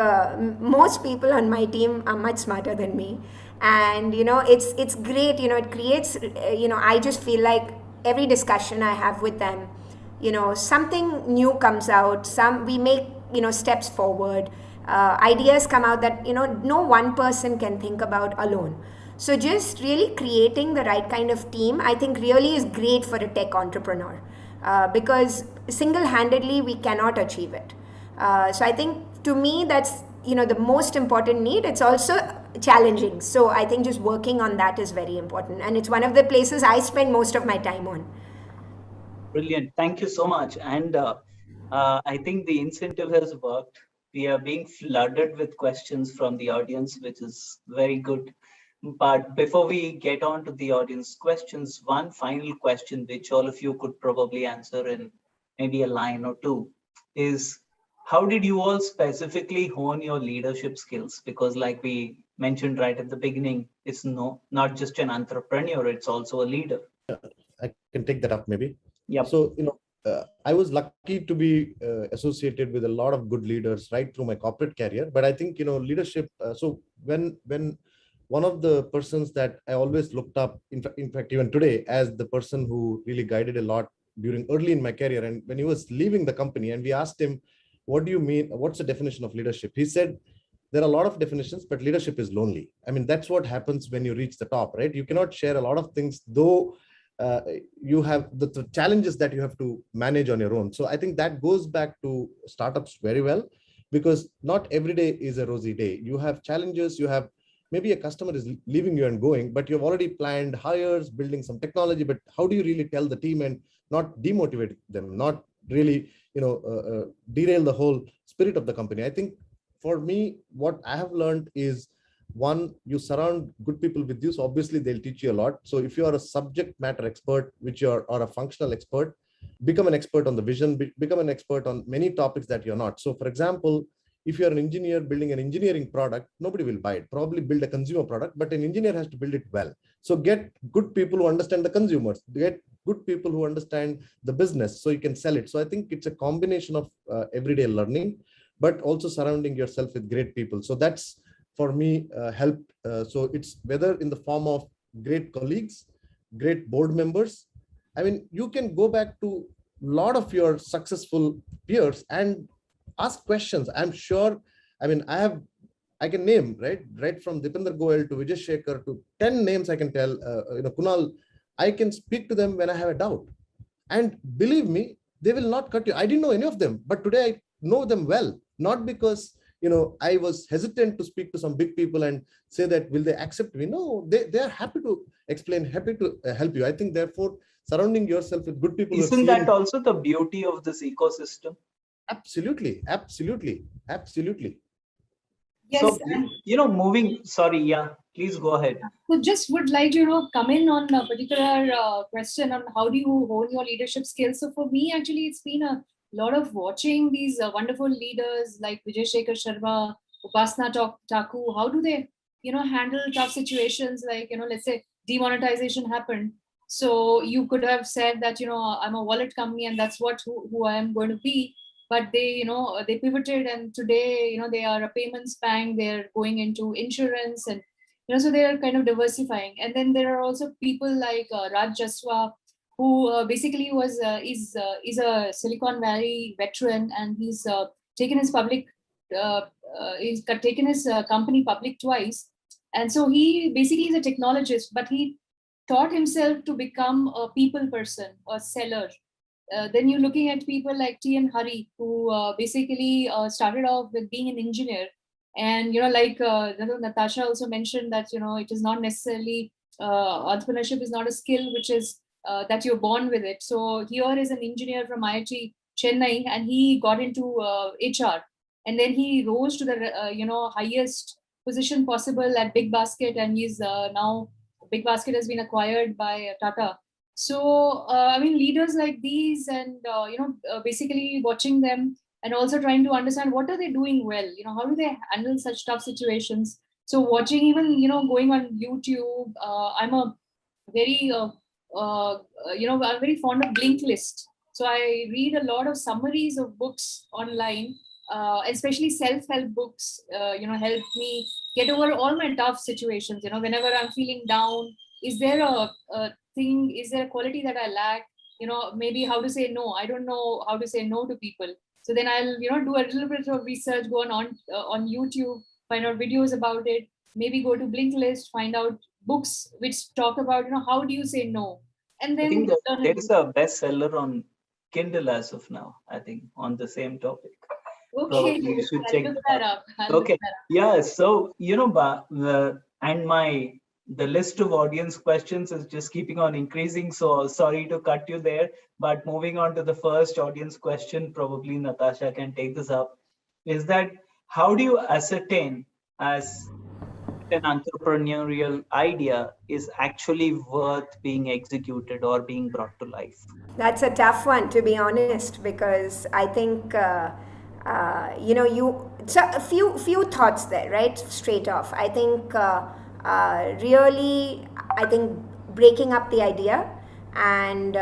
most people on my team are much smarter than me, and it's great. It creates I just feel like every discussion I have with them, something new comes out. We make steps forward. Ideas come out that no one person can think about alone. So just really creating the right kind of team, I think really is great for a tech entrepreneur, because single-handedly we cannot achieve it. So I think to me that's the most important need. It's also challenging. So I think just working on that is very important, and it's one of the places I spend most of my time on. Brilliant. Thank you so much. And I think the incentive has worked. We are being flooded with questions from the audience, which is very good. But before we get on to the audience questions, one final question, which all of you could probably answer in maybe a line or two, is how did you all specifically hone your leadership skills? Because like we mentioned right at the beginning, it's not just an entrepreneur, it's also a leader. I can take that up maybe. Yeah. So, I was lucky to be associated with a lot of good leaders right through my corporate career. But I think, leadership. So when one of the persons that I always looked up, in fact, even today, as the person who really guided a lot during early in my career, and when he was leaving the company, and we asked him, "What do you mean? What's the definition of leadership?" He said, "There are a lot of definitions, but leadership is lonely." I mean, that's what happens when you reach the top, right? You cannot share a lot of things, though uh, you have the challenges that you have to manage on your own. So I think that goes back to startups very well, because not every day is a rosy day. You have challenges, you have maybe a customer is leaving you and going, but you've already planned hires, building some technology, but how do you really tell the team and not demotivate them, not really, derail the whole spirit of the company? I think for me, what I have learned is, one, you surround good people with you. So obviously they'll teach you a lot. So if you are a subject matter expert, or a functional expert, become an expert on the vision, become an expert on many topics that you're not. So for example, if you're an engineer building an engineering product, nobody will buy it. Probably build a consumer product, but an engineer has to build it well. So get good people who understand the consumers, get good people who understand the business, so you can sell it. So I think it's a combination of everyday learning, but also surrounding yourself with great people. So that's, for me, helped. So it's whether in the form of great colleagues, great board members. I mean, you can go back to a lot of your successful peers and ask questions. I'm sure. I mean, I can name, right from Dipinder Goyal to Vijay Shekhar to 10 names I can tell, Kunal. I can speak to them when I have a doubt. And believe me, they will not cut you. I didn't know any of them, but today I know them well, not because, I was hesitant to speak to some big people and say that, will they accept me? No, they are happy to explain, happy to help you. I think, therefore, surrounding yourself with good people. Isn't that also the beauty of this ecosystem? Absolutely. Yes, so moving. Sorry, yeah, please go ahead. So just would like to come in on a particular question on how do you hone your leadership skills. So for me, actually, it's been a lot of watching these wonderful leaders like Vijay Shekhar Sharma, Upasana Taku. How do they, handle tough situations like, let's say demonetization happened. So you could have said that, I'm a wallet company and that's who I am going to be. But they, they pivoted, and today, they are a payments bank. They're going into insurance, and so they are kind of diversifying. And then there are also people like Raj Jaswa, who basically is a Silicon Valley veteran, and he's taken his company public twice. And so he basically is a technologist, but he taught himself to become a people person, a seller. Then you're looking at people like T.N. Hari, who basically started off with being an engineer. And, like Natasha also mentioned that, it is not necessarily, entrepreneurship is not a skill which is that you're born with it. So here is an engineer from IIT Chennai, and he got into HR. And then he rose to the, highest position possible at Big Basket. And he's now, Big Basket has been acquired by Tata. So, leaders like these, and, basically watching them and also trying to understand what are they doing well, how do they handle such tough situations. So watching, even, going on YouTube, I'm a very, I'm very fond of Blinkist. So I read a lot of summaries of books online, especially self-help books, help me get over all my tough situations. Whenever I'm feeling down, is there is there a quality that I lack? Maybe how to say no. I don't know how to say no to people. So then I'll, do a little bit of research, go on YouTube, find out videos about it, maybe go to Blinkist, find out books which talk about, how do you say no? And then I think there is a bestseller on Kindle as of now, I think, on the same topic. Okay, so you should I'll check look that up. Okay, yeah. So and the list of audience questions is just keeping on increasing. So sorry to cut you there, but moving on to the first audience question, probably Natasha can take this up. Is that how do you ascertain as an entrepreneurial idea is actually worth being executed or being brought to life? That's a tough one, to be honest, because I think so a few thoughts there, right? Straight off, I think really, I think breaking up the idea And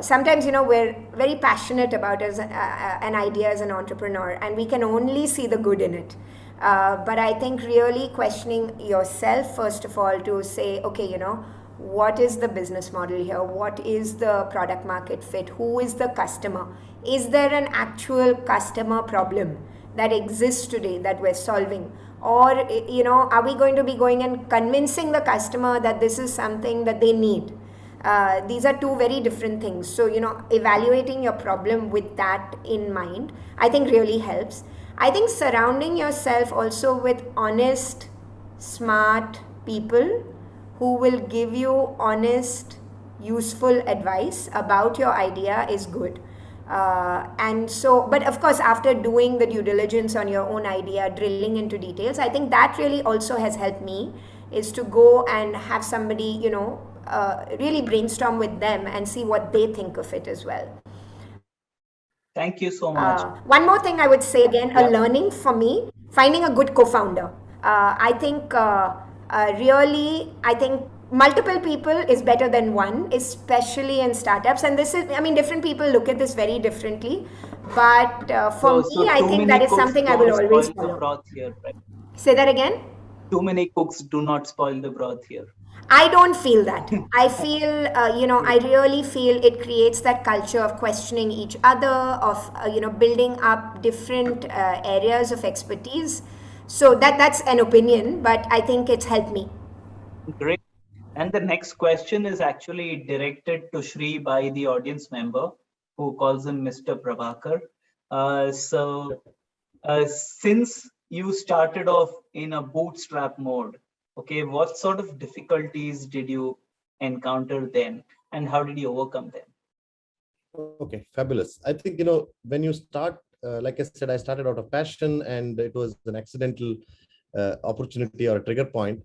sometimes, you know, we're very passionate about an idea as an entrepreneur, and we can only see the good in it. But I think really questioning yourself, first of all, to say, okay, you know, what is the business model here? What is the product market fit? Who is the customer? Is there an actual customer problem that exists today that we're solving? Or, you know, are we going to be going and convincing the customer that this is something that they need? These are two very different things. So, you know, evaluating your problem with that in mind, I think really helps. I think surrounding yourself also with honest, smart people who will give you honest, useful advice about your idea is good. And so, but of course, after doing the due diligence on your own idea, drilling into details, I think that really also has helped me, is to go and have somebody, you know, really brainstorm with them and see what they think of it as well. Thank you so much. One more thing I would say, again, a learning for me, finding a good co-founder. I think really, I think multiple people is better than one, especially in startups. And this is, I mean, different people look at this very differently. But for me, I think that is something I will always follow. Broth here, right? Say that again? Too many cooks do not spoil the broth here. I don't feel that. I feel, you know, I really feel it creates that culture of questioning each other, of, you know, building up different areas of expertise. So that's an opinion, but I think it's helped me. Great. And the next question is actually directed to Sri by the audience member who calls him Mr. Prabhakar. Since you started off in a bootstrap mode, okay, what sort of difficulties did you encounter then, and how did you overcome them? Okay, fabulous. I think, you know, when you start, like I said, I started out of passion, and it was an accidental opportunity or a trigger point.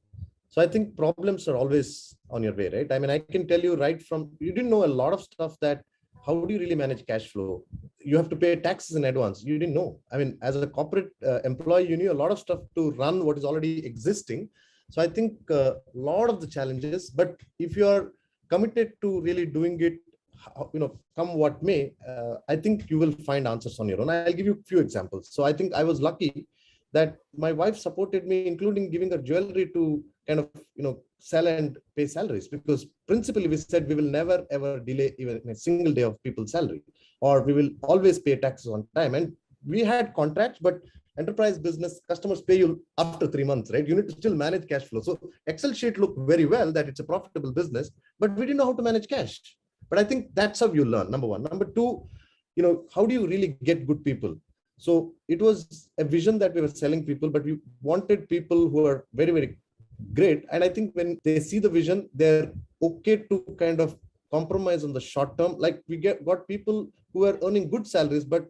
So I think problems are always on your way, right? I mean, I can tell you right from, you didn't know a lot of stuff, that how do you really manage cash flow? You have to pay taxes in advance. You didn't know. I mean, as a corporate employee, you knew a lot of stuff to run what is already existing. So I think a lot of the challenges, but if you are committed to really doing it, you know, come what may, I think you will find answers on your own. I'll give you a few examples. So I think I was lucky that my wife supported me, including giving her jewelry to kind of, you know, sell and pay salaries, because principally we said we will never ever delay even a single day of people's salary, or we will always pay taxes on time. And we had contracts, but enterprise business customers pay you after 3 months, right? You need to still manage cash flow. So Excel sheet looked very well that it's a profitable business, but we didn't know how to manage cash. But I think that's how you learn, number one. Number two, you know, how do you really get good people? So it was a vision that we were selling people, but we wanted people who are very, very great. And I think when they see the vision, they're okay to kind of compromise on the short term. Like we got people who are earning good salaries, but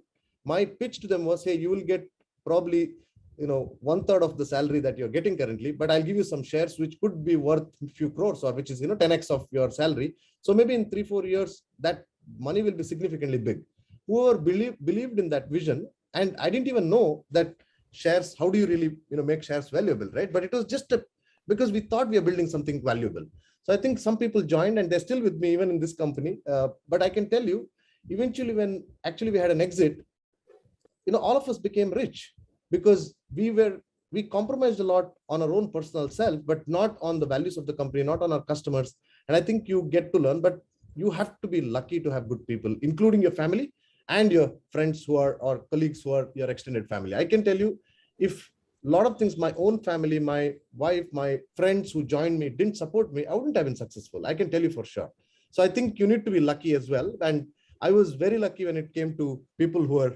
my pitch to them was, hey, you will get probably, you know, 1/3 of the salary that you're getting currently, but I'll give you some shares which could be worth a few crores, or which is, you know, 10x of your salary. So maybe in 3-4 years, that money will be significantly big. Whoever believed in that vision, and I didn't even know that shares, how do you really, you know, make shares valuable, right? But it was just because we thought we are building something valuable. So I think some people joined, and they're still with me even in this company. But I can tell you, eventually when actually we had an exit, you know, all of us became rich, because we compromised a lot on our own personal self, but not on the values of the company, not on our customers. And I think you get to learn, but you have to be lucky to have good people, including your family and your friends who are, or colleagues who are your extended family. I can tell you, if a lot of things, my own family, my wife, my friends who joined me didn't support me, I wouldn't have been successful. I can tell you for sure. So I think you need to be lucky as well. And I was very lucky when it came to people who are,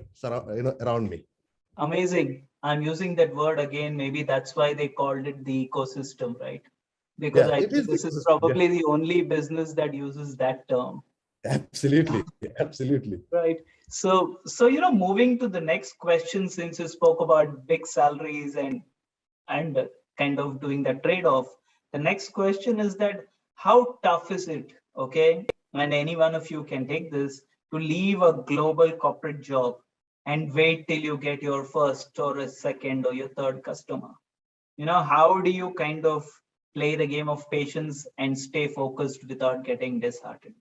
you know, around me. Amazing. I'm using that word again. Maybe that's why they called it the ecosystem, right? Because I think this is probably the only business that uses that term. Absolutely. Absolutely. Right. So, you know, moving to the next question, since you spoke about big salaries and kind of doing that trade-off, the next question is that how tough is it, okay, and any one of you can take this, to leave a global corporate job and wait till you get your first or a second or your third customer? You know, how do you kind of play the game of patience and stay focused without getting disheartened?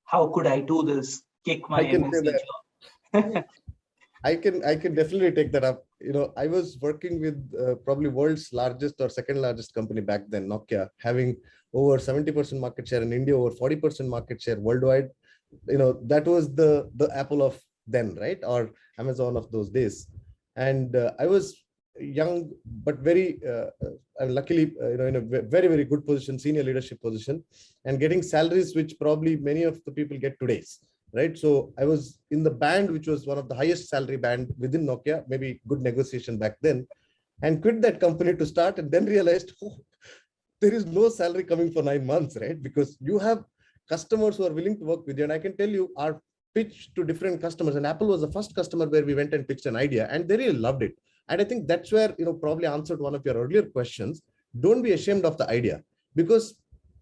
how could I do this? Kick my I can say MNC that. job. I can definitely take that up. I was working with probably world's largest or second largest company back then, Nokia, having over 70% market share in India, over 40% market share worldwide. That was the Apple of then, right? Or Amazon of those days. And I was young, but very, and luckily, in a very, very good position, senior leadership position, and getting salaries which probably many of the people get today's. Right. So I was in the band, which was one of the highest salary band within Nokia, maybe good negotiation back then, and quit that company to start, and then realized, oh, there is no salary coming for 9 months, right? Because you have customers who are willing to work with you. And I can tell you our pitch to different customers, and Apple was the first customer where we went and pitched an idea, and they really loved it. And I think that's where, probably answered one of your earlier questions. Don't be ashamed of the idea, because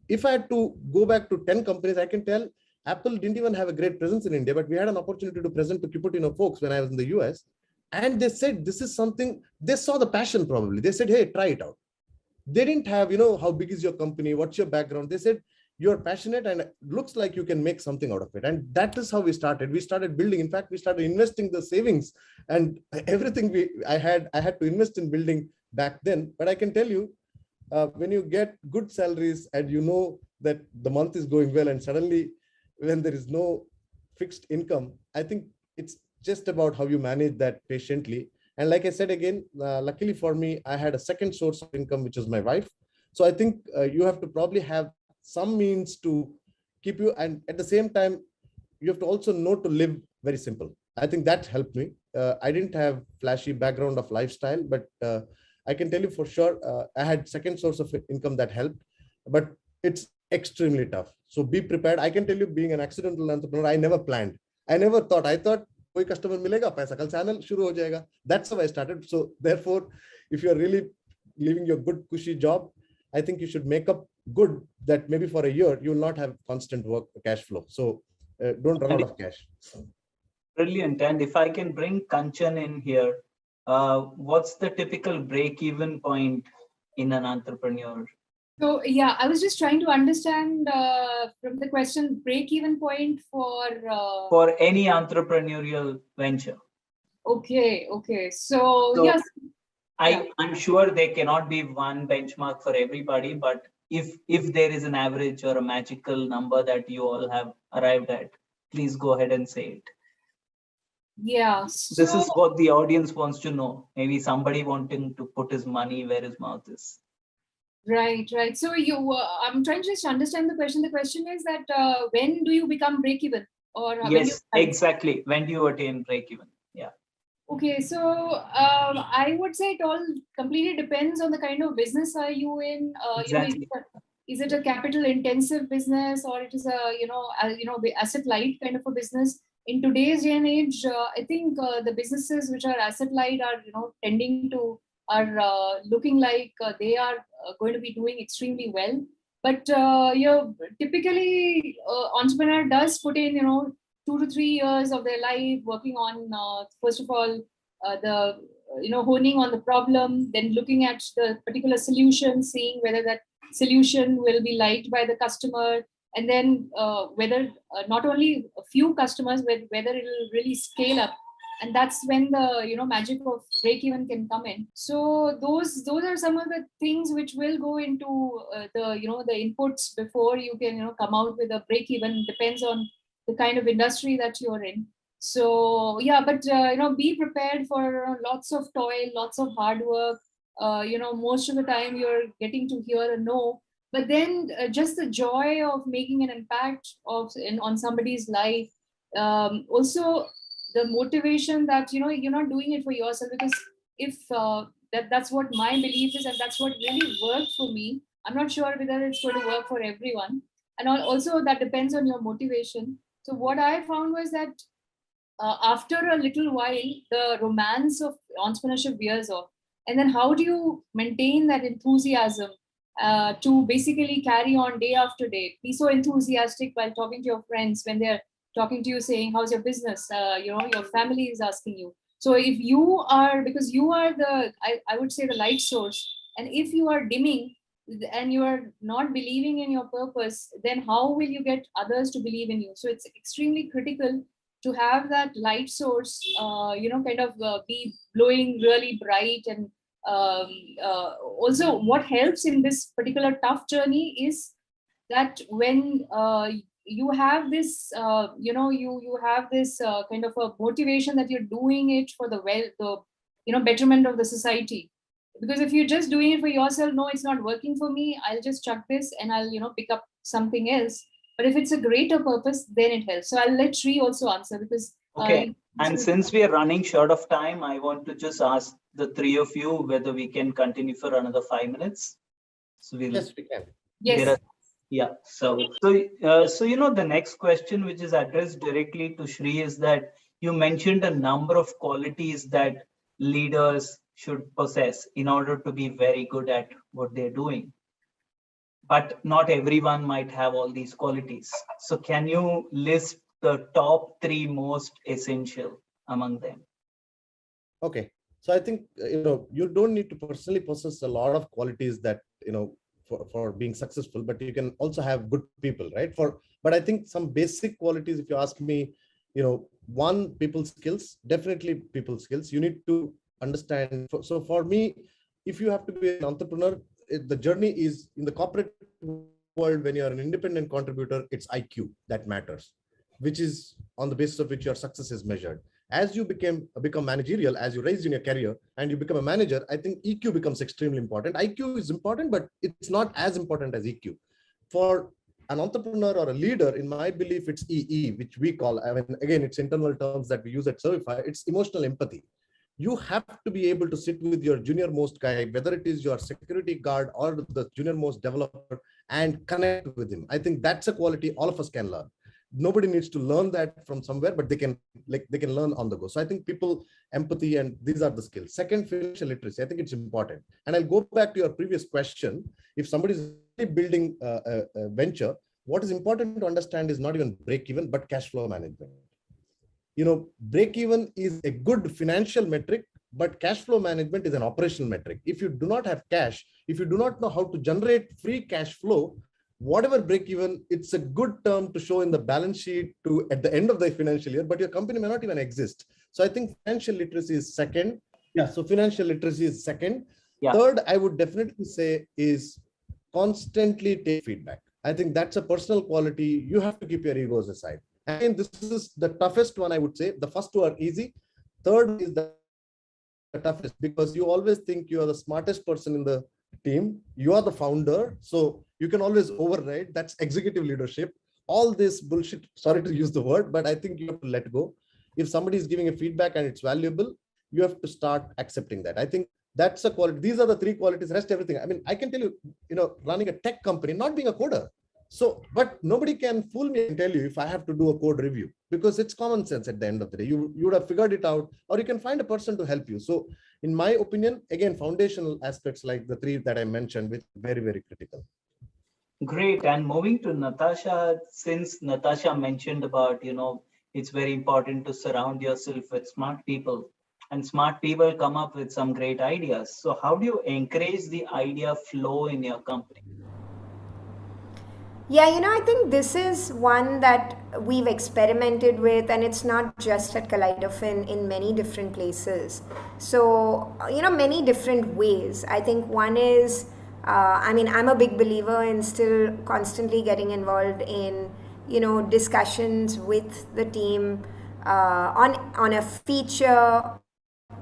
if I had to go back to 10 companies, I can tell Apple didn't even have a great presence in India, but we had an opportunity to present to Cupertino folks when I was in the US. And they said, this is something, they saw the passion probably. They said, hey, try it out. They didn't have, how big is your company? What's your background? They said, you're passionate and it looks like you can make something out of it. And that is how we started. We started building. In fact, we started investing the savings and everything I had to invest in building back then. But I can tell you, when you get good salaries and that the month is going well, and suddenly when there is no fixed income, I think it's just about how you manage that patiently. And like I said, again, luckily for me, I had a second source of income, which is my wife. So I think you have to probably have some means to keep you. And at the same time, you have to also know to live very simple. I think that helped me. I didn't have flashy background of lifestyle, but I can tell you for sure, I had second source of income that helped, but it's extremely tough. So be prepared. I can tell you, being an accidental entrepreneur, I never planned. I never thought. I thought, koi customer milega, paisa kal channel shuru ho jayega. That's how I started. So therefore, if you're really leaving your good cushy job, I think you should make up good that maybe for a year, you will not have constant work cash flow. So don't run out of cash. Brilliant. And if I can bring Kanchan in here, what's the typical break-even point in an entrepreneur? So yeah, I was just trying to understand from the question, break-even point for any entrepreneurial venture. Okay. So yes, I'm sure there cannot be one benchmark for everybody, but if there is an average or a magical number that you all have arrived at, please go ahead and say it. Yeah. This is what the audience wants to know. Maybe somebody wanting to put his money where his mouth is. Right. So I'm trying to just understand the question. The question is that when do you become break-even? Or yes, exactly. When do you attain break-even? Yeah. Okay, so I would say it all completely depends on the kind of business are you in. Exactly. Is it a capital-intensive business, or it is a asset-light kind of a business? In today's day and age, I think the businesses which are asset-light are tending to looking like they are going to be doing extremely well. But typically entrepreneur does put in 2 to 3 years of their life working on first of all the honing on the problem, then looking at the particular solution, seeing whether that solution will be liked by the customer, and then whether not only a few customers, but whether it will really scale up. And that's when the magic of break-even can come in. So those are some of the things which will go into the inputs before you can come out with a break-even. Depends on the kind of industry that you're in. So yeah, but be prepared for lots of toil, lots of hard work. Most of the time you're getting to hear a no, but then just the joy of making an impact on somebody's life. Also the motivation that you're not doing it for yourself, because if that's what my belief is, and that's what really worked for me. I'm not sure whether it's going to work for everyone, and also that depends on your motivation. So what I found was that after a little while, the romance of entrepreneurship wears off. And then how do you maintain that enthusiasm to basically carry on day after day? Be so enthusiastic while talking to your friends when they're talking to you saying, how's your business? Your family is asking you. So if you are, because you are I would say the light source, and if you are dimming, and you are not believing in your purpose, then how will you get others to believe in you? So it's extremely critical to have that light source, kind of be glowing really bright. And also what helps in this particular tough journey is that when you have this, you have this kind of a motivation that you're doing it for the betterment of the society. Because if you're just doing it for yourself, no, it's not working for me, I'll just chuck this and I'll pick up something else. But if it's a greater purpose, then it helps. So I'll let Sri also answer, because okay. And since we are running short of time, I want to just ask the three of you whether we can continue for another 5 minutes. So yes, we can. Yes. Yeah. So the next question, which is addressed directly to Sri, is that you mentioned a number of qualities that leaders should possess in order to be very good at what they're doing. But not everyone might have all these qualities. So can you list the top 3 most essential among them? Okay. So I think, you don't need to personally possess a lot of qualities that, for being successful, but you can also have good people, right? But I think some basic qualities, if you ask me, one, people skills, definitely people skills. You need to understand. So for me, if you have to be an entrepreneur, the journey is in the corporate world. When you're an independent contributor, it's IQ that matters, which is on the basis of which your success is measured. As you become managerial, as you rise in your career and you become a manager, I think EQ becomes extremely important. IQ is important, but it's not as important as EQ. For an entrepreneur or a leader, in my belief, it's EE, which we call, again, it's internal terms that we use at Servify. It's emotional empathy. You have to be able to sit with your junior most guy, whether it is your security guard or the junior most developer, and connect with him. I think that's a quality all of us can learn. Nobody needs to learn that from somewhere, but they can learn on the go. So I think people, empathy, and these are the skills. Second, financial literacy. I think it's important. And I'll go back to your previous question. If somebody is building a venture, what is important to understand is not even break even, but cash flow management. Break even is a good financial metric, but cash flow management is an operational metric. If you do not have cash, if you do not know how to generate free cash flow, whatever break even, it's a good term to show in the balance sheet at the end of the financial year, but your company may not even exist. So I think financial literacy is second. Yeah. So financial literacy is second. Yeah. Third, I would definitely say is constantly take feedback. I think that's a personal quality. You have to keep your egos aside. And this is the toughest one, I would say. The first two are easy. Third is the toughest, because you always think you are the smartest person in the team. You are the founder, so you can always override. That's executive leadership. All this bullshit, sorry to use the word, but I think you have to let go. If somebody is giving a feedback and it's valuable, you have to start accepting that. I think that's a quality. These are the 3 qualities. Rest everything. I mean, I can tell you, running a tech company, not being a coder. So, but nobody can fool me and tell you if I have to do a code review, because it's common sense at the end of the day. You would have figured it out, or you can find a person to help you. So in my opinion, again, foundational aspects like the 3 that I mentioned, which are very, very critical. Great. And moving to Natasha, since Natasha mentioned about, it's very important to surround yourself with smart people, and smart people come up with some great ideas. So how do you encourage the idea flow in your company? Yeah, I think this is one that we've experimented with, and it's not just at Kaleidofin, in many different places. So, many different ways. I think one is, I'm a big believer in still constantly getting involved in, discussions with the team on a feature,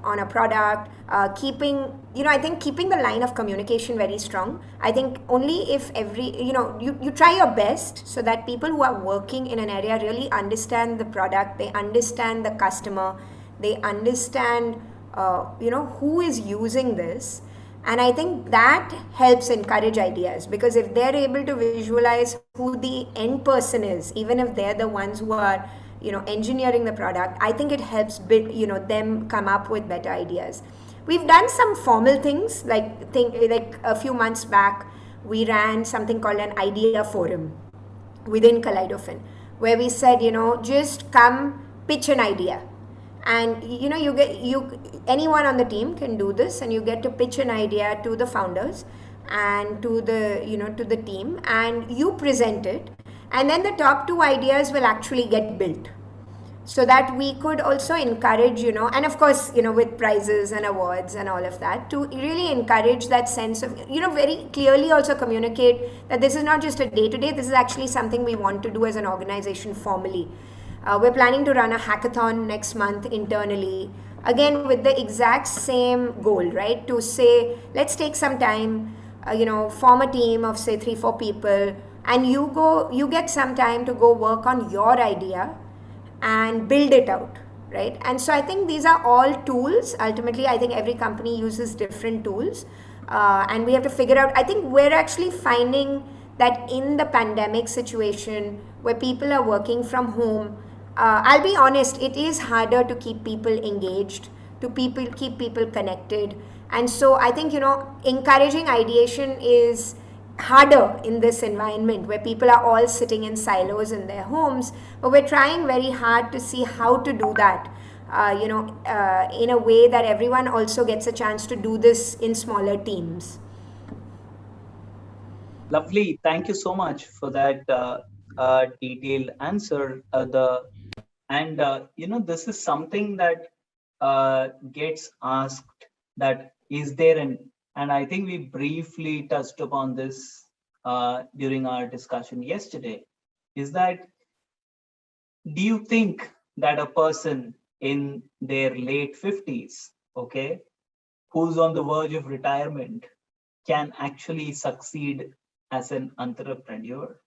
on a product, I think keeping the line of communication very strong. I think only if you try your best so that people who are working in an area really understand the product, they understand the customer, they understand who is using this. And I think that helps encourage ideas, because if they're able to visualize who the end person is, even if they're the ones who are engineering the product, I think it helps them come up with better ideas. We've done some formal things, like a few months back, we ran something called an idea forum within Kaleidofin, where we said, just come pitch an idea. And anyone on the team can do this, and you get to pitch an idea to the founders. and to the, to the team, and you present it, and then the top two ideas will actually get built, so that we could also encourage, and of course, with prizes and awards and all of that, to really encourage that sense of, very clearly also communicate that this is not just a day to day, this is actually something we want to do as an organization formally. We're planning to run a hackathon next month internally, again with the exact same goal, right? To say, let's take some time, form a team of say 3-4 people, and you get some time to go work on your idea and build it out, right? And so I think these are all tools. Ultimately, I think every company uses different tools, and we have to figure out. I think we're actually finding that in the pandemic situation where people are working from home, I'll be honest, it is harder to keep people engaged, to keep people connected. And so I think, encouraging ideation is harder in this environment where people are all sitting in silos in their homes, but we're trying very hard to see how to do that, in a way that everyone also gets a chance to do this in smaller teams. Lovely. Thank you so much for that detailed answer. This is something that gets asked, that is there and I think we briefly touched upon this during our discussion yesterday, is that, do you think that a person in their late 50s, okay, who's on the verge of retirement, can actually succeed as an entrepreneur,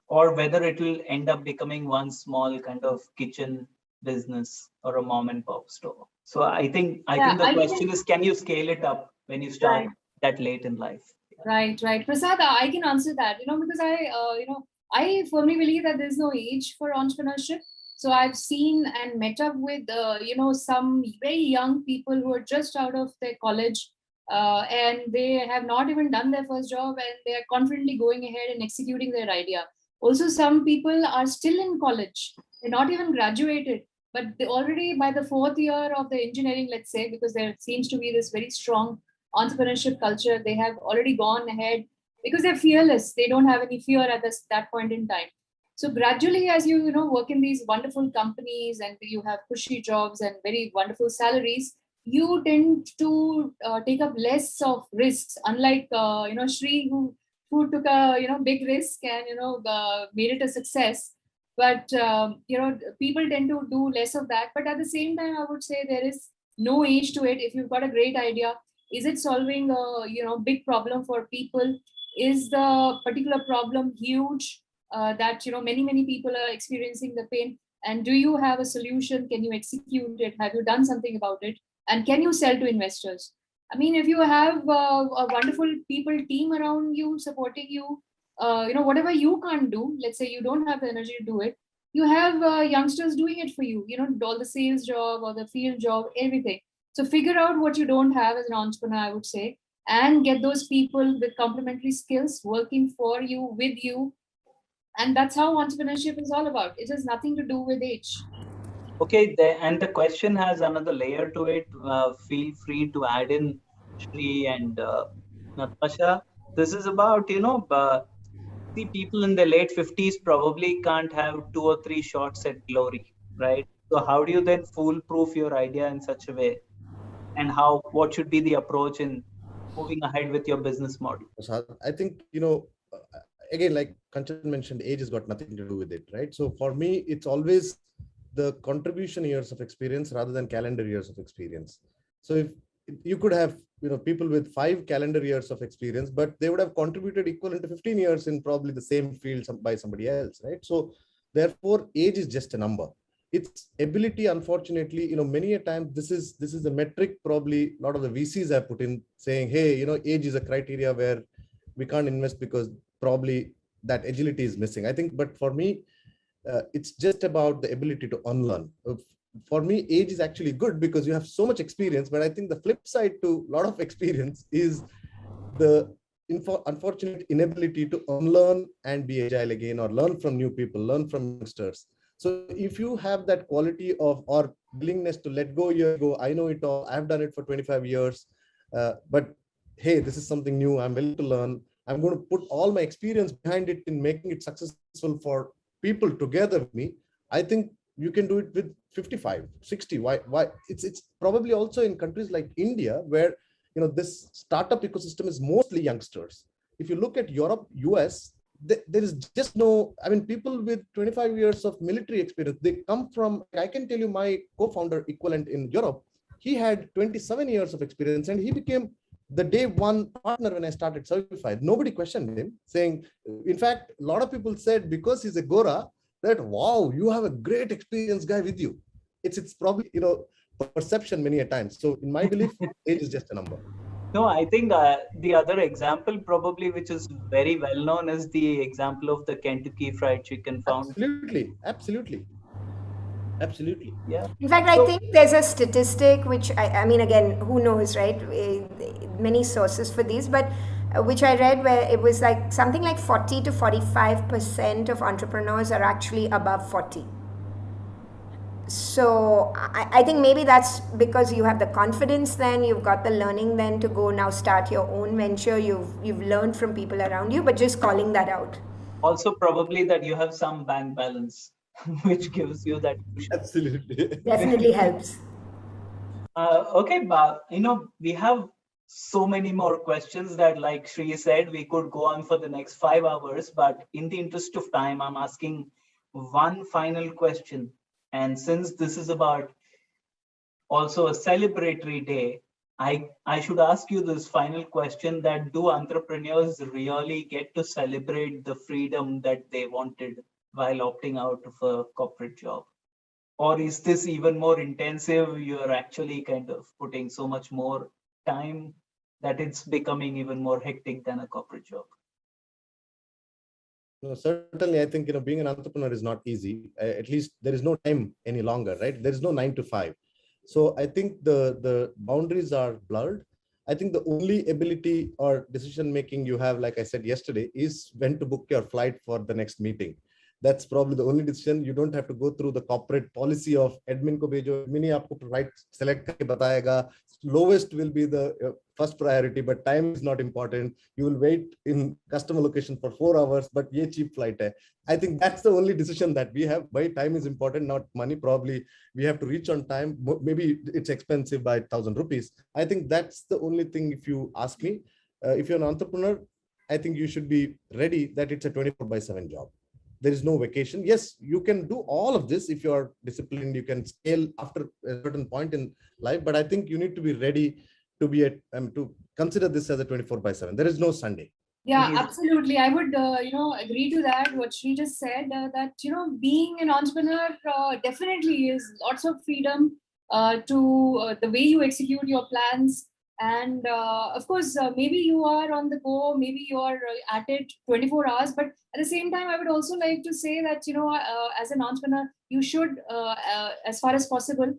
or whether it will end up becoming one small kind of kitchen business or a mom and pop store? So I think the question is, can you scale it up when you start that late in life? Right. Prasad, I can answer that, because I firmly believe that there's no age for entrepreneurship. So I've seen and met up with, some very young people who are just out of their college, and they have not even done their first job, and they are confidently going ahead and executing their idea. Also, some people are still in college. They're not even graduated, but they already by the 4th year of the engineering, let's say, because there seems to be this very strong entrepreneurship culture, they have already gone ahead because they're fearless. They don't have any fear at that point in time. So gradually, as you work in these wonderful companies and you have cushy jobs and very wonderful salaries, you tend to take up less of risks. Unlike Sri, who took a big risk and made it a success. But people tend to do less of that. But at the same time, I would say there is no age to it. If you've got a great idea, is it solving a big problem for people? Is the particular problem huge that many people are experiencing the pain? And do you have a solution? Can you execute it? Have you done something about it? And can you sell to investors? I mean, if you have a wonderful people team around you supporting you, whatever you can't do, let's say you don't have the energy to do it, you have youngsters doing it for you. All the sales job or the field job, everything. So figure out what you don't have as an entrepreneur, I would say, and get those people with complementary skills working for you, with you. And that's how entrepreneurship is all about. It has nothing to do with age. Okay, and the question has another layer to it. Feel free to add in, Shri and Natasha. This is about, see, people in their late 50s probably can't have 2 or 3 shots at glory, right? So how do you then foolproof your idea in such a way? And what should be the approach in moving ahead with your business model? I think, again, like Kanchan mentioned, age has got nothing to do with it, right? So for me, it's always the contribution years of experience rather than calendar years of experience. So if you could have, people with 5 calendar years of experience, but they would have contributed equivalent to 15 years in probably the same field by somebody else, right? So therefore, age is just a number. It's ability. Unfortunately, many a time this is a metric probably a lot of the VCs have put in, saying, hey, age is a criteria where we can't invest because probably that agility is missing. I think, but for me, it's just about the ability to unlearn. For me, age is actually good because you have so much experience, but I think the flip side to a lot of experience is the unfortunate inability to unlearn and be agile again, or learn from new people, learn from youngsters. So if you have that quality of, or willingness to let go your ego, I know it all, I've done it for 25 years, but hey, this is something new. I'm willing to learn. I'm going to put all my experience behind it in making it successful for people together with me. I think you can do it with 55, 60. Why? It's probably also in countries like India, where this startup ecosystem is mostly youngsters. If you look at Europe, US, there is just no, I mean, people with 25 years of military experience, they come from, I can tell you my co-founder equivalent in Europe, he had 27 years of experience and he became the day one partner when I started Certified. Nobody questioned him, saying, in fact, a lot of people said because he's a Gora, that, wow, you have a great experienced guy with you. It's probably, perception many a times. So in my belief, age is just a number. No, I think the other example probably, which is very well known, is the example of the Kentucky Fried Chicken founder. Absolutely. Yeah. In fact, I think there's a statistic which I mean, again, who knows, right? Many sources for these, but which I read where it was like something like 40 to 45% of entrepreneurs are actually above 40. So I think maybe that's because you have the confidence, then you've got the learning, then to go now start your own venture. You've learned from people around you, but just calling that out. Also, probably that you have some bank balance, which gives you that cushion. Absolutely. Definitely helps. Okay, but we have so many more questions that, like Sri said, we could go on for the next 5 hours. But in the interest of time, I'm asking one final question. And since this is about also a celebratory day, I should ask you this final question: that do entrepreneurs really get to celebrate the freedom that they wanted while opting out of a corporate job? Or is this even more intensive? You're actually kind of putting so much more time that it's becoming even more hectic than a corporate job? No, certainly, I think being an entrepreneur is not easy. At least there is no time any longer, right? There is no 9 to 5. So I think the boundaries are blurred. I think the only ability or decision making you have, like I said yesterday, is when to book your flight for the next meeting. That's probably the only decision. You don't have to go through the corporate policy of admin ko bhejo, admin hi aapko right select karke batayega. Lowest will be the first priority, but time is not important. You will wait in customer location for 4 hours, but ye cheap flight hai. I think that's the only decision that we have. Why time is important, not money. Probably we have to reach on time. Maybe it's expensive by 1,000 rupees. I think that's the only thing. If you ask me, if you're an entrepreneur, I think you should be ready that it's a 24/7 job. There is no vacation. Yes, you can do all of this if you are disciplined. You can scale after a certain point in life, but I think you need to be ready to be to consider this as a 24/7. There is no Sunday. Yeah, absolutely. I would, agree to that. What she just said, that, being an entrepreneur definitely is lots of freedom to the way you execute your plans. And of course, maybe you are on the go, maybe you are at it 24 hours. But at the same time, I would also like to say that, as an entrepreneur, you should, as far as possible,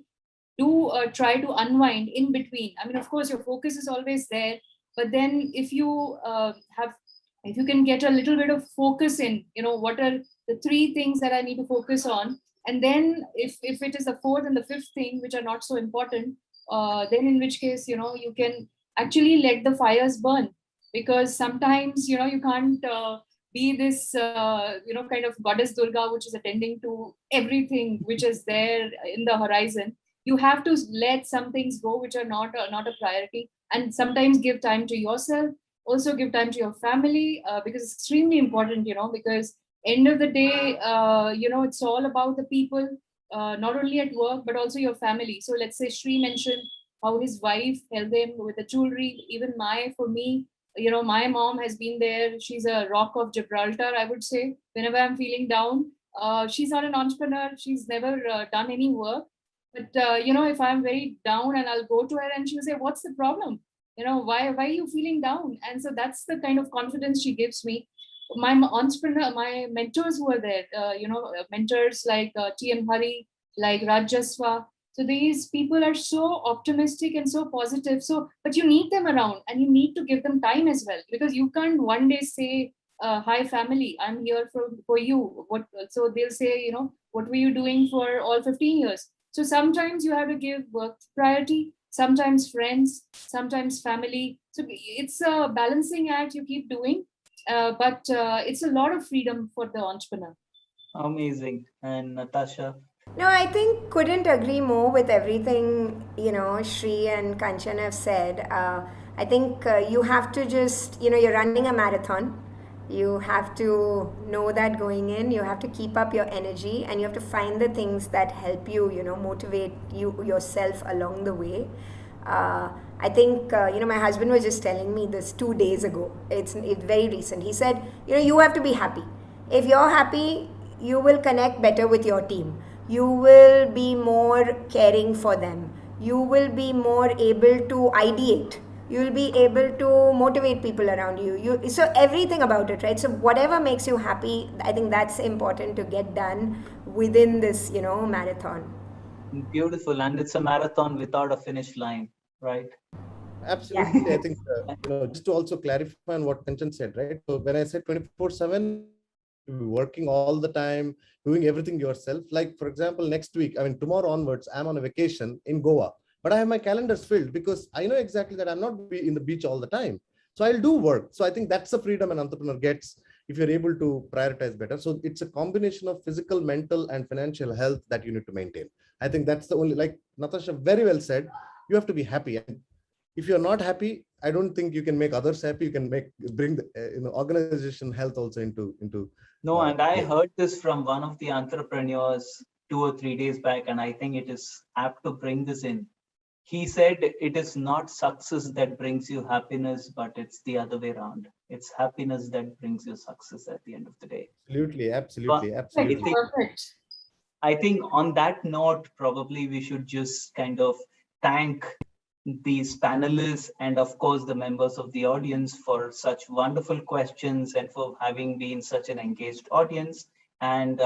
do try to unwind in between. I mean, of course, your focus is always there, but then if you if you can get a little bit of focus in, what are the 3 things that I need to focus on, and then if it is the 4th and the 5th thing which are not so important, then in which case, you can actually let the fires burn, because sometimes, you can't be this kind of goddess Durga which is attending to everything which is there in the horizon. You have to let some things go which are not a priority, and sometimes give time to yourself, also give time to your family, because it's extremely important, because end of the day, it's all about the people, not only at work but also your family. So let's say Sri mentioned how his wife helped him with the jewelry. Even for me, my mom has been there. She's a rock of Gibraltar, I would say. Whenever I'm feeling down, she's not an entrepreneur, she's never done any work, but if I'm very down and I'll go to her and she'll say, what's the problem? Why are you feeling down? And so that's the kind of confidence she gives me. My mentors who are there, mentors like T.M. Hari, like Rajaswa. So these people are so optimistic and so positive. So, but you need them around and you need to give them time as well, because you can't one day say, hi family, I'm here for you. So they'll say, what were you doing for all 15 years? So sometimes you have to give work priority. sometimes friends, sometimes family. So it's a balancing act you keep doing, but it's a lot of freedom for the entrepreneur. Amazing. And Natasha? No, I think couldn't agree more with everything, Shri and Kanchan have said. I think you have to just, you're running a marathon. You have to know that going in. You have to keep up your energy, and you have to find the things that help you, motivate you yourself along the way. I think, my husband was just telling me this 2 days ago. It's very recent. He said, you have to be happy. If you're happy, you will connect better with your team. You will be more caring for them. You will be more able to ideate. You will be able to motivate people around you. So everything about it, right? So whatever makes you happy, I think that's important to get done within this, marathon. Beautiful. And it's a marathon without a finish line, right? Absolutely. I think, just to also clarify on what Kanchan said, right? So when I said 24/7, working all the time, doing everything yourself. Like, for example, next week, I mean, tomorrow onwards, I'm on a vacation in Goa, but I have my calendars filled because I know exactly that I'm not in the beach all the time. So I'll do work. So I think that's the freedom an entrepreneur gets if you're able to prioritize better. So it's a combination of physical, mental, and financial health that you need to maintain. I think that's the only, like Natasha very well said, you have to be happy. And if you're not happy, I don't think you can make others happy. You can bring the organization health also into. No, and I heard this from one of the entrepreneurs 2 or 3 days back, and I think it is apt to bring this in. He said it is not success that brings you happiness, but it's the other way around. It's happiness that brings you success at the end of the day. Absolutely. Perfect. I think on that note, probably we should just kind of thank these panelists and of course the members of the audience for such wonderful questions and for having been such an engaged audience, and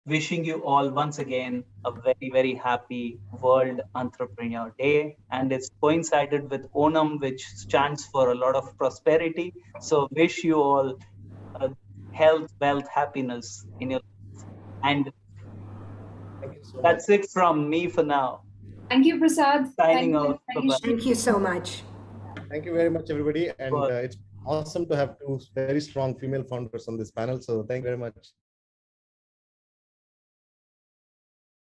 wishing you all once again a very, very happy World Entrepreneur Day. And it's coincided with Onam, which stands for a lot of prosperity. So wish you all health, wealth, happiness in your life. And Thank you so that's much. it from me for now. Thank you, Prasad. Signing Thank you. off. Bye-bye. Thank you so much. Thank you very much, everybody. And Bye. it's awesome to have two very strong female founders on this panel. So thank you very much.